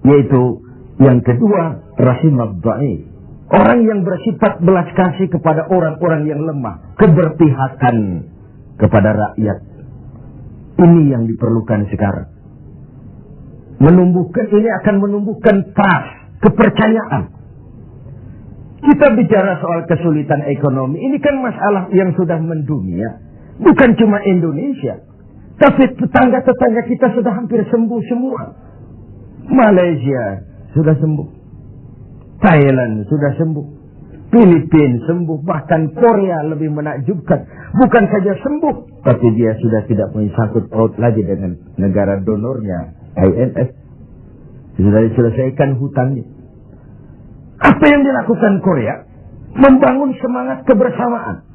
yaitu yang kedua, rahimad dhaif. Orang yang bersifat belas kasih kepada orang-orang yang lemah, keberpihakan kepada rakyat. Ini yang diperlukan sekarang. Ini akan menumbuhkan trust, kepercayaan. Kita bicara soal kesulitan ekonomi, ini kan masalah yang sudah mendunia. Bukan cuma Indonesia, tapi tetangga-tetangga kita sudah hampir sembuh semua. Malaysia sudah sembuh, Thailand sudah sembuh, Filipina sembuh, bahkan Korea lebih menakjubkan. Bukan saja sembuh, tapi dia sudah tidak menyangkut paut lagi dengan negara donornya, IMF. Sudah diselesaikan hutangnya. Apa yang dilakukan Korea? Membangun semangat kebersamaan.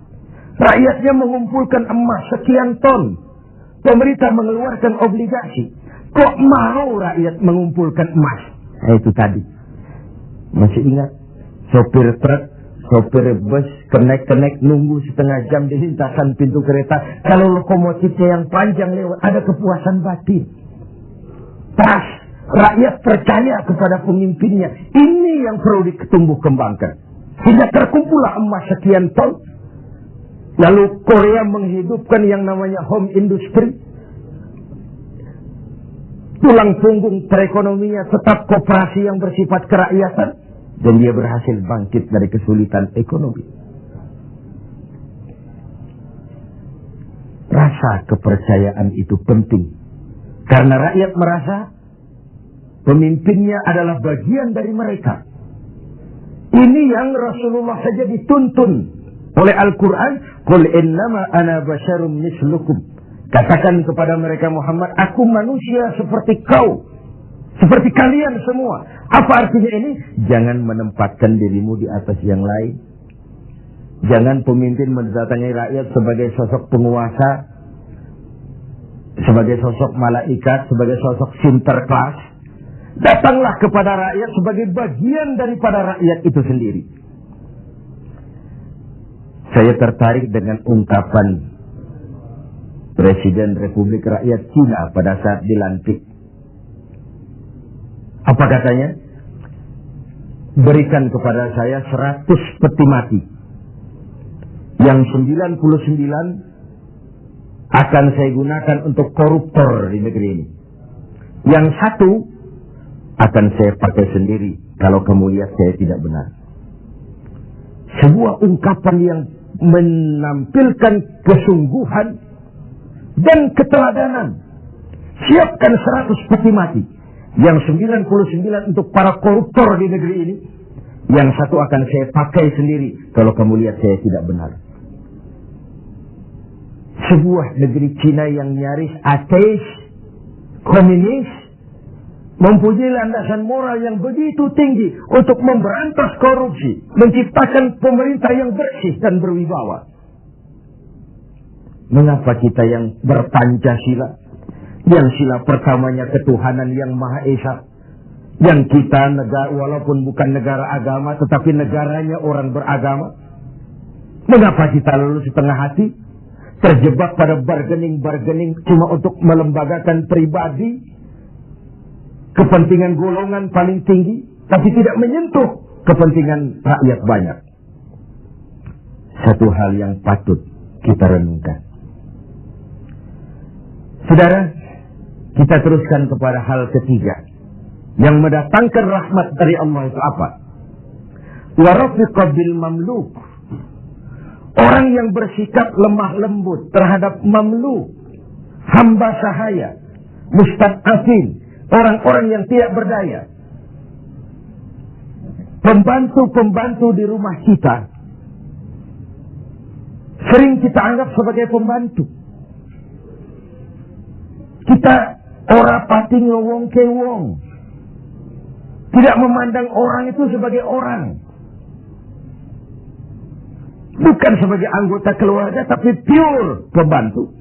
Rakyatnya mengumpulkan emas sekian ton. Pemerintah mengeluarkan obligasi. Kok mau rakyat mengumpulkan emas? Itu tadi. Masih ingat? Sopir truk, sopir bus, kenek-kenek nunggu setengah jam di lintasan pintu kereta. Kalau lokomotifnya yang panjang lewat, ada kepuasan batin. Trust. Rakyat percaya kepada pemimpinnya. Ini yang perlu ditumbuh kembangkan. Sehingga terkumpullah emas sekian ton. Lalu Korea menghidupkan yang namanya home industry. Tulang punggung perekonomiannya tetap koperasi yang bersifat kerakyatan. Dan dia berhasil bangkit dari kesulitan ekonomi. Rasa kepercayaan itu penting. Karena rakyat merasa pemimpinnya adalah bagian dari mereka. Ini yang Rasulullah saja dituntun oleh Al-Quran. Qul innama ana basyarum mislukum. Katakan kepada mereka Muhammad, aku manusia seperti kau. Seperti kalian semua. Apa artinya ini? Jangan menempatkan dirimu di atas yang lain. Jangan pemimpin mendatangi rakyat sebagai sosok penguasa, sebagai sosok malaikat, sebagai sosok sinterklas. Datanglah kepada rakyat sebagai bagian daripada rakyat itu sendiri. Saya tertarik dengan ungkapan Presiden Republik Rakyat Cina pada saat dilantik. Apa katanya? Berikan kepada saya 100 peti mati. Yang 99 akan saya gunakan untuk koruptor di negeri ini. Yang 1 akan saya pakai sendiri kalau kamu lihat saya tidak benar. Sebuah ungkapan yang menampilkan kesungguhan dan keteladanan. Siapkan 100 peti mati. Yang 99 untuk para koruptor di negeri ini. Yang 1 akan saya pakai sendiri kalau kamu lihat saya tidak benar. Sebuah negeri Cina yang nyaris ateis, komunis, mempunyai landasan moral yang begitu tinggi untuk memberantas korupsi, menciptakan pemerintah yang bersih dan berwibawa. Mengapa kita yang berpancasila, yang sila pertamanya ketuhanan yang Maha Esa, yang kita negara walaupun bukan negara agama tetapi negaranya orang beragama, mengapa kita lalu setengah hati terjebak pada bargaining cuma untuk melembagakan pribadi, kepentingan golongan paling tinggi, tapi tidak menyentuh kepentingan rakyat banyak. Satu hal yang patut kita renungkan. Saudara, kita teruskan kepada hal ketiga. Yang mendatangkan rahmat dari Allah itu apa? Wa rafiqa bil mamluk. Orang yang bersikap lemah lembut terhadap mamluk, hamba sahaya, mustad'afin, orang-orang yang tidak berdaya. Pembantu-pembantu di rumah kita sering kita anggap sebagai pembantu. Kita ora pati ngowong ke wong. Tidak memandang orang itu sebagai orang. Bukan sebagai anggota keluarga, tapi pure pembantu.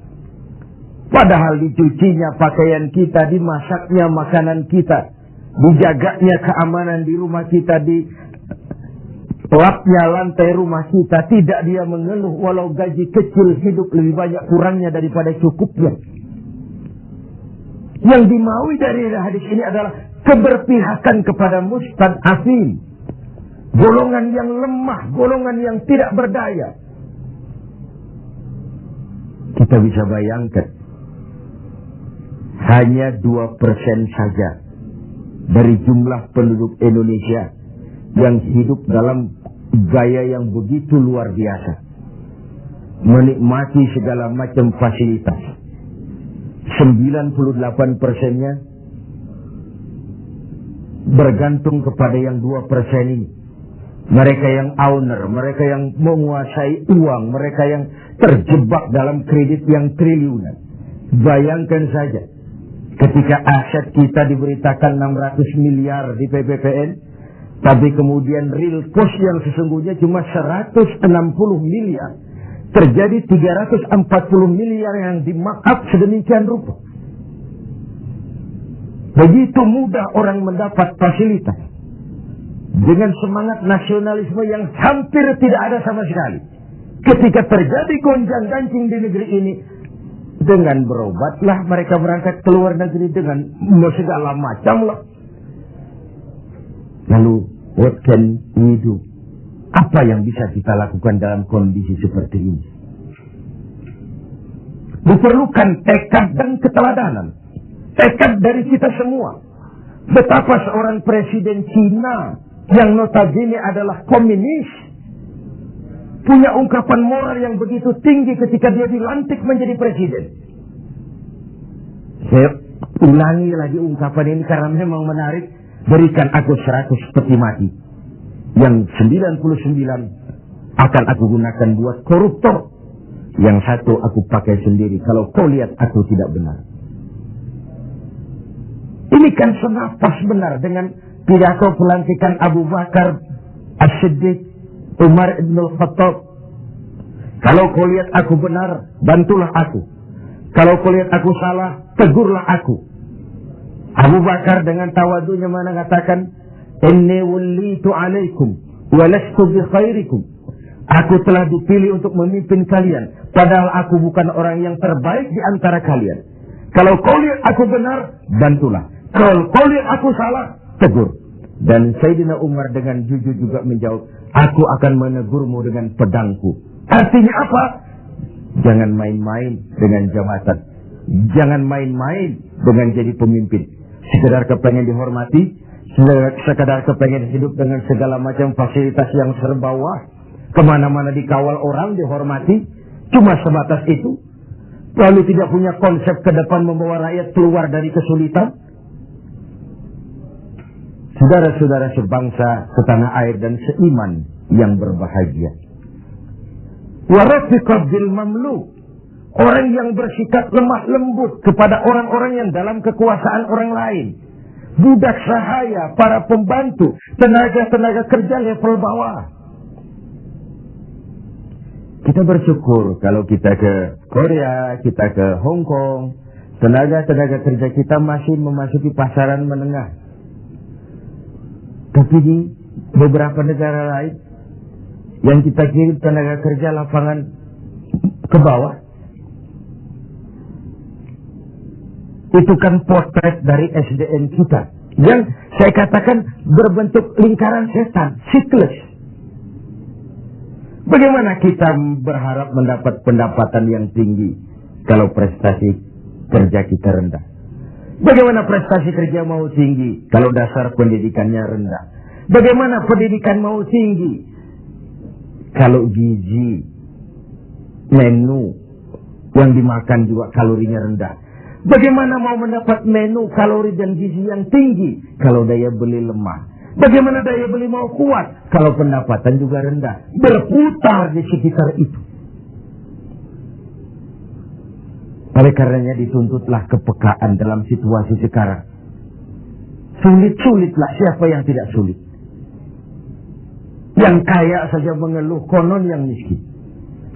Padahal dicucinya pakaian kita, dimasaknya makanan kita, dijaganya keamanan di rumah kita, di lapnya lantai rumah kita, tidak dia mengeluh walau gaji kecil, hidup lebih banyak kurangnya daripada cukupnya. Yang dimaui dari hadis ini adalah keberpihakan kepada mustad'afin, golongan yang lemah, golongan yang tidak berdaya. Kita bisa bayangkan, hanya 2% saja dari jumlah penduduk Indonesia yang hidup dalam gaya yang begitu luar biasa, menikmati segala macam fasilitas. 98%-nya bergantung kepada yang 2% ini. Mereka yang owner, mereka yang menguasai uang, mereka yang terjebak dalam kredit yang triliunan. Bayangkan saja, ketika aset kita diberitakan 600 miliar di PPPN, tapi kemudian real cost yang sesungguhnya cuma 160 miliar. Terjadi 340 miliar yang di-markup sedemikian rupa. Begitu mudah orang mendapat fasilitas, dengan semangat nasionalisme yang hampir tidak ada sama sekali. Ketika terjadi gonjang-ganjing di negeri ini, dengan berobatlah mereka berangkat ke luar negeri dengan segala macam lah. Lalu, what can we do? Apa yang bisa kita lakukan dalam kondisi seperti ini? Diperlukan tekad dan keteladanan. Tekad dari kita semua. Betapa seorang presiden Cina yang notabene adalah komunis punya ungkapan moral yang begitu tinggi ketika dia dilantik menjadi presiden. Saya ulangi lagi ungkapan ini karena memang menarik. Berikan aku 100 peti mati, yang 99 akan aku gunakan buat koruptor, yang satu aku pakai sendiri kalau kau lihat aku tidak benar. Ini kan senapas benar dengan pidato pelantikan Abu Bakar As-Siddiq, Umar Ibn Al-Khattab. Kalau kau lihat aku benar, bantulah aku. Kalau kau lihat aku salah, tegurlah aku. Abu Bakar dengan tawadunya mengatakan, Inni wallitu alaikum walastu bi khairikum. Aku telah dipilih untuk memimpin kalian, padahal aku bukan orang yang terbaik di antara kalian. Kalau kau lihat aku benar, bantulah. Kalau kau lihat aku salah, tegur. Dan Sayyidina Umar dengan jujur juga menjawab, aku akan menegurmu dengan pedangku. Artinya apa? Jangan main-main dengan jabatan. Jangan main-main dengan jadi pemimpin. Sekedar kepengen dihormati, sekedar kepengen hidup dengan segala macam fasilitas yang serba wah, kemana-mana dikawal orang, dihormati, cuma sebatas itu. Lalu tidak punya konsep ke depan membawa rakyat keluar dari kesulitan. Saudara-saudara sebangsa, setanah air dan seiman yang berbahagia. Warafiqad bil mamluk. Orang yang bersikap lemah lembut kepada orang-orang yang dalam kekuasaan orang lain. Budak sahaya, para pembantu, tenaga-tenaga kerja level bawah. Kita bersyukur kalau kita ke Korea, kita ke Hong Kong, tenaga-tenaga kerja kita masih memasuki pasaran menengah. Tapi di beberapa negara lain yang kita kirim tenaga kerja lapangan ke bawah, itu kan potret dari SDM kita yang saya katakan berbentuk lingkaran setan, siklus. Bagaimana kita berharap mendapat pendapatan yang tinggi kalau prestasi kerja kita rendah? Bagaimana prestasi kerja mau tinggi kalau dasar pendidikannya rendah? Bagaimana pendidikan mau tinggi kalau gizi menu yang dimakan juga kalorinya rendah? Bagaimana mau mendapat menu kalori dan gizi yang tinggi kalau daya beli lemah? Bagaimana daya beli mau kuat kalau pendapatan juga rendah? Berputar di sekitar itu. Oleh karenanya dituntutlah kepekaan dalam situasi sekarang. Sulit-sulitlah, siapa yang tidak sulit? Yang kaya saja mengeluh, konon yang miskin.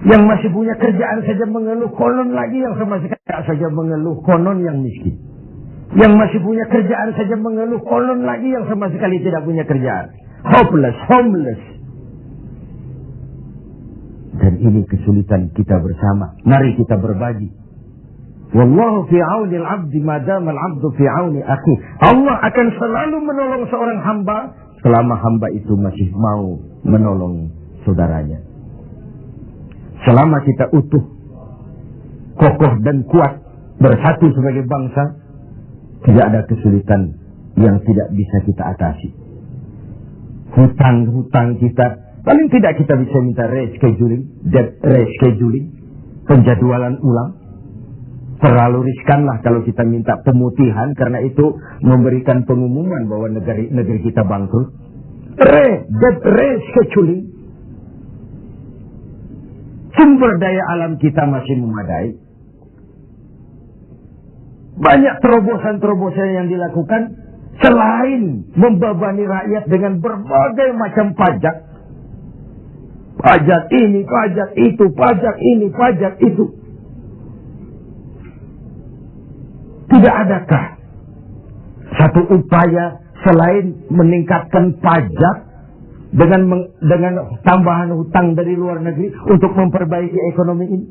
Yang masih punya kerjaan saja mengeluh, konon lagi yang sama sekali saja mengeluh, konon yang miskin. Yang masih punya kerjaan saja mengeluh, konon lagi yang sama sekali tidak punya kerjaan. Hopeless, homeless. Dan ini kesulitan kita bersama. Mari kita berbagi. Wallahu fi auni al-'abdi madama al-'abdu fi auni akhi. Allah akan selalu menolong seorang hamba selama hamba itu masih mau menolong saudaranya. Selama kita utuh, kokoh dan kuat, bersatu sebagai bangsa, tidak ada kesulitan yang tidak bisa kita atasi. Hutang-hutang kita, paling tidak kita bisa minta rescheduling, debt rescheduling, penjadwalan ulang. Terlalu riskanlah kalau kita minta pemutihan, karena itu memberikan pengumuman bahwa negeri kita bangkrut. Debt rescheduling. Sumber daya alam kita masih memadai. Banyak terobosan-terobosan yang dilakukan selain membebani rakyat dengan berbagai macam pajak. Pajak ini, pajak itu, pajak ini, pajak itu. Tidak adakah satu upaya selain meningkatkan pajak dengan tambahan hutang dari luar negeri untuk memperbaiki ekonomi ini?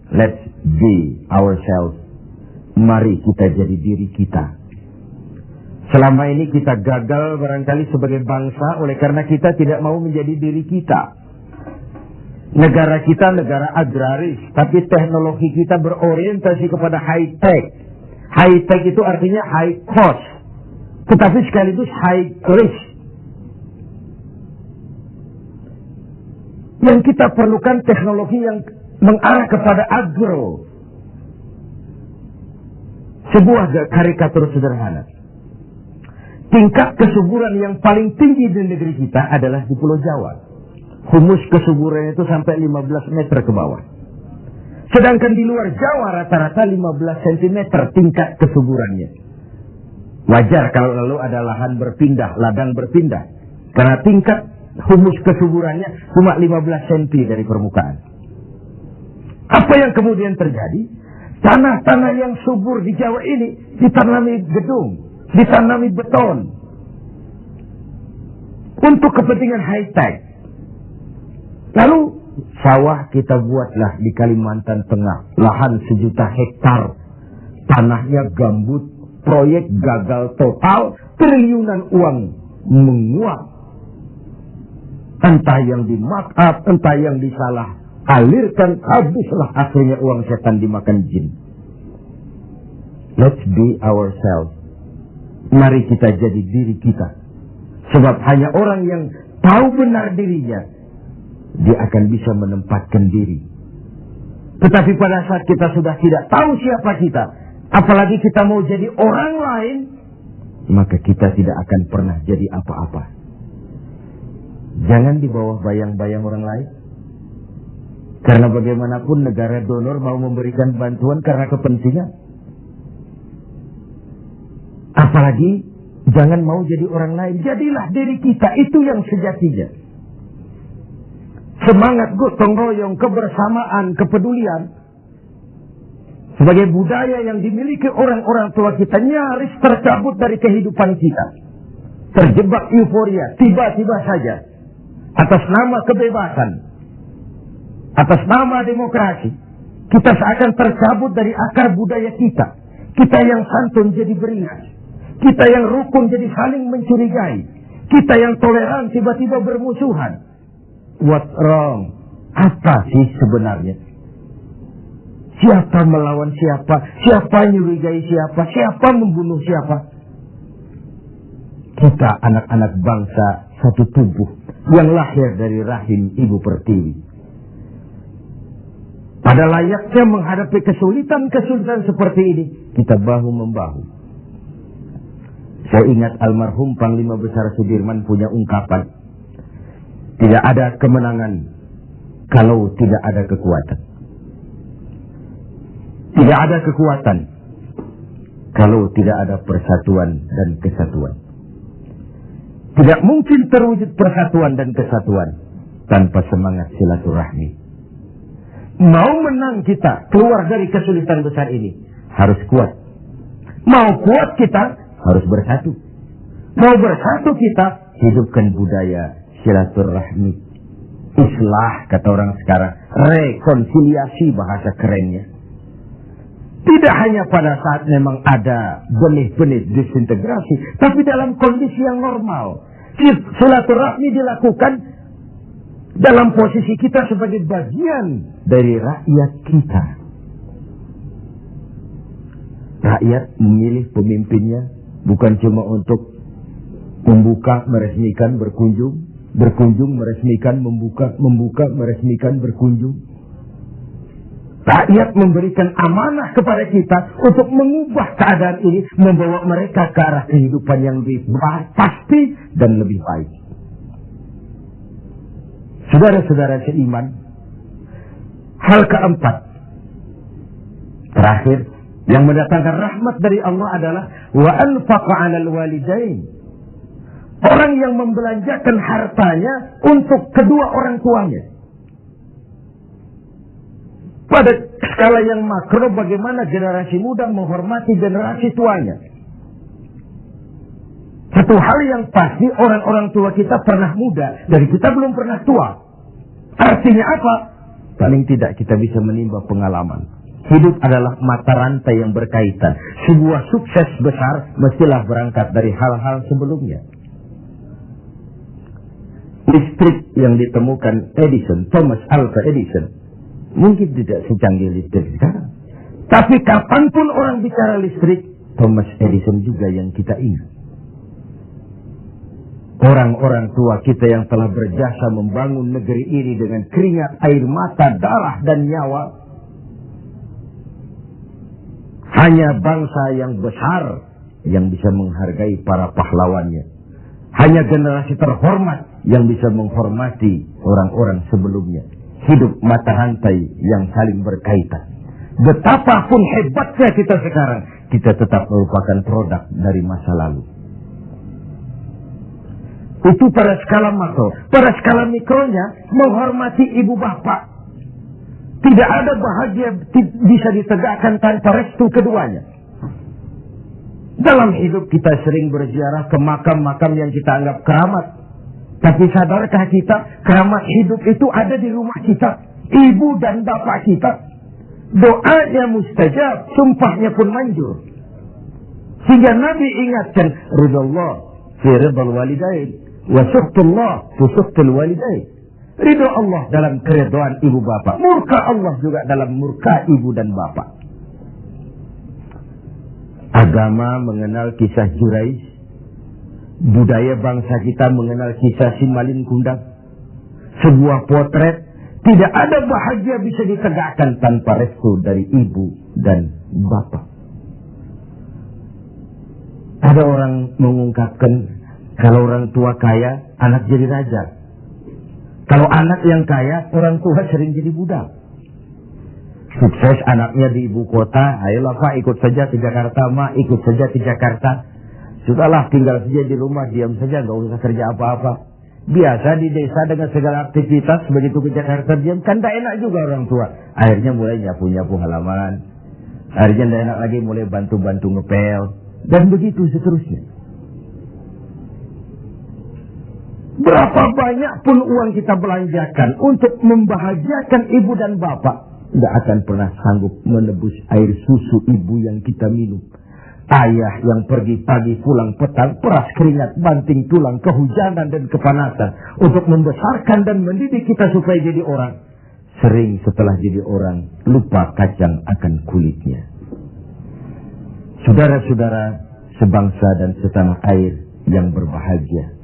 Let's be ourselves. Mari kita jadi diri kita. Selama ini kita gagal barangkali sebagai bangsa oleh karena kita tidak mau menjadi diri kita. Negara kita negara agraris, tapi teknologi kita berorientasi kepada high tech. High tech itu artinya high cost, tetapi sekaligus high risk. Yang kita perlukan teknologi yang mengarah kepada agro. Sebuah karikatur sederhana. Tingkat kesuburan yang paling tinggi di negeri kita adalah di Pulau Jawa. Humus kesuburan itu sampai 15 meter ke bawah. Sedangkan di luar Jawa rata-rata 15 cm tingkat kesuburannya. Wajar kalau lalu ada lahan berpindah, ladang berpindah. Karena tingkat humus kesuburannya cuma 15 cm dari permukaan. Apa yang kemudian terjadi? Tanah-tanah yang subur di Jawa ini ditanami gedung, ditanami beton. Untuk kepentingan high-tech. Lalu sawah kita buatlah di Kalimantan Tengah. Lahan 1 juta hektar. Tanahnya gambut. Proyek gagal total. Triliunan uang menguap. Entah yang di mark up, entah yang disalah alirkan, habislah akhirnya uang setan dimakan jin. Let's be ourselves. Mari kita jadi diri kita. Sebab hanya orang yang tahu benar dirinya, dia akan bisa menempatkan diri. Tetapi pada saat kita sudah tidak tahu siapa kita, apalagi kita mau jadi orang lain, maka kita tidak akan pernah jadi apa-apa. Jangan di bawah bayang-bayang orang lain. Karena bagaimanapun negara donor mau memberikan bantuan karena kepentingan. Apalagi jangan mau jadi orang lain. Jadilah diri kita, itu yang sejatinya. Semangat gotong royong, kebersamaan, kepedulian sebagai budaya yang dimiliki orang-orang tua kita nyaris tercabut dari kehidupan kita. Terjebak euforia, tiba-tiba saja atas nama kebebasan, atas nama demokrasi, kita seakan tercabut dari akar budaya kita. Kita yang santun jadi beringas. Kita yang rukun jadi saling mencurigai. Kita yang toleran tiba-tiba bermusuhan. What wrong? Apa sih sebenarnya? Siapa melawan siapa? Siapa nyurigai siapa? Siapa membunuh siapa? Kita anak-anak bangsa satu tubuh yang lahir dari rahim Ibu Pertiwi. Pada layaknya menghadapi kesulitan-kesulitan seperti ini, kita bahu-membahu. Saya ingat almarhum Panglima Besar Sudirman punya ungkapan, tidak ada kemenangan kalau tidak ada kekuatan. Tidak ada kekuatan kalau tidak ada persatuan dan kesatuan. Tidak mungkin terwujud persatuan dan kesatuan tanpa semangat silaturahmi. Mau menang kita keluar dari kesulitan besar ini, harus kuat. Mau kuat kita harus bersatu. Mau bersatu kita hidupkan budaya silaturahmi. Islah kata orang sekarang. Rekonsiliasi bahasa kerennya. Tidak hanya pada saat memang ada benih-benih disintegrasi, tapi dalam kondisi yang normal. Silaturahmi dilakukan dalam posisi kita sebagai bagian dari rakyat kita. Rakyat memilih pemimpinnya bukan cuma untuk membuka, meresmikan, berkunjung, meresmikan, membuka, meresmikan, berkunjung. Rakyat memberikan amanah kepada kita untuk mengubah keadaan ini, membawa mereka ke arah kehidupan yang lebih pasti dan lebih baik. Saudara-saudara seiman, hal keempat, terakhir, yang mendatangkan rahmat dari Allah adalah wa anfaqa 'alal walidain. Orang yang membelanjakan hartanya untuk kedua orang tuanya. Pada skala yang makro, bagaimana generasi muda menghormati generasi tuanya. Satu hal yang pasti, orang-orang tua kita pernah muda, dan kita belum pernah tua. Artinya apa? Paling tidak kita bisa menimba pengalaman. Hidup adalah mata rantai yang berkaitan. Sebuah sukses besar mestilah berangkat dari hal-hal sebelumnya. Listrik yang ditemukan Thomas Alva Edison, mungkin tidak secanggih listrik sekarang. Tapi kapanpun orang bicara listrik, Thomas Edison juga yang kita ingat. Orang-orang tua kita yang telah berjasa membangun negeri ini dengan keringat, air mata, darah, dan nyawa. Hanya bangsa yang besar yang bisa menghargai para pahlawannya. Hanya generasi terhormat yang bisa menghormati orang-orang sebelumnya. Hidup mata rantai yang saling berkaitan. Betapapun hebatnya kita sekarang, kita tetap merupakan produk dari masa lalu. Itu pada skala makro. Pada skala mikronya, menghormati ibu bapak. Tidak ada bahagia bisa ditegakkan tanpa restu keduanya. Dalam hidup kita sering berziarah ke makam-makam yang kita anggap keramat. Tapi sadarkah kita, keramat hidup itu ada di rumah kita. Ibu dan bapak kita. Doanya mustajab, sumpahnya pun manjur. Sehingga Nabi ingatkan, ridallah fi ridal walidain, wa suhtullah fi suhtul walidain. Ridho Allah dalam keridhaan ibu bapak. Murka Allah juga dalam murka ibu dan bapak. Agama mengenal kisah Jurayj. Budaya bangsa kita mengenal kisah Simalin Kundang. Sebuah potret. Tidak ada bahagia bisa ditegakkan tanpa restu dari ibu dan bapak. Ada orang mengungkapkan, kalau orang tua kaya, anak jadi raja. Kalau anak yang kaya, orang tua sering jadi budak. Sukses anaknya di ibu kota, ayolah Pak ikut saja ke Jakarta, Ma ikut saja ke Jakarta. Sudahlah tinggal saja di rumah, diam saja, gak usah kerja apa-apa. Biasa di desa dengan segala aktivitas, begitu ke Jakarta diam, kan tak enak juga orang tua. Akhirnya mulai nyapu-nyapu halaman. Akhirnya tak enak lagi mulai bantu-bantu ngepel. Dan begitu seterusnya. Berapa banyak pun uang kita belanjakan untuk membahagiakan ibu dan bapak, tidak akan pernah sanggup menebus air susu ibu yang kita minum. Ayah yang pergi pagi pulang petang, peras keringat, banting tulang, kehujanan dan kepanasan untuk membesarkan dan mendidik kita supaya jadi orang. Sering setelah jadi orang, lupa kacang akan kulitnya. Saudara-saudara sebangsa dan setanah air yang berbahagia.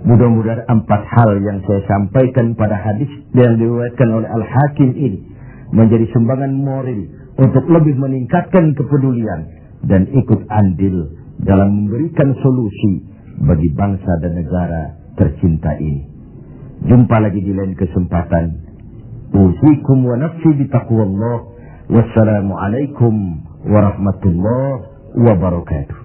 Mudah-mudahan 4 hal yang saya sampaikan pada hadis yang diriwayatkan oleh Al-Hakim ini menjadi sumbangan moral untuk lebih meningkatkan kepedulian dan ikut andil dalam memberikan solusi bagi bangsa dan negara tercinta ini. Jumpa lagi di lain kesempatan. Usikum wa nafsi bitaqwallah. Wassalamualaikum warahmatullahi wabarakatuh.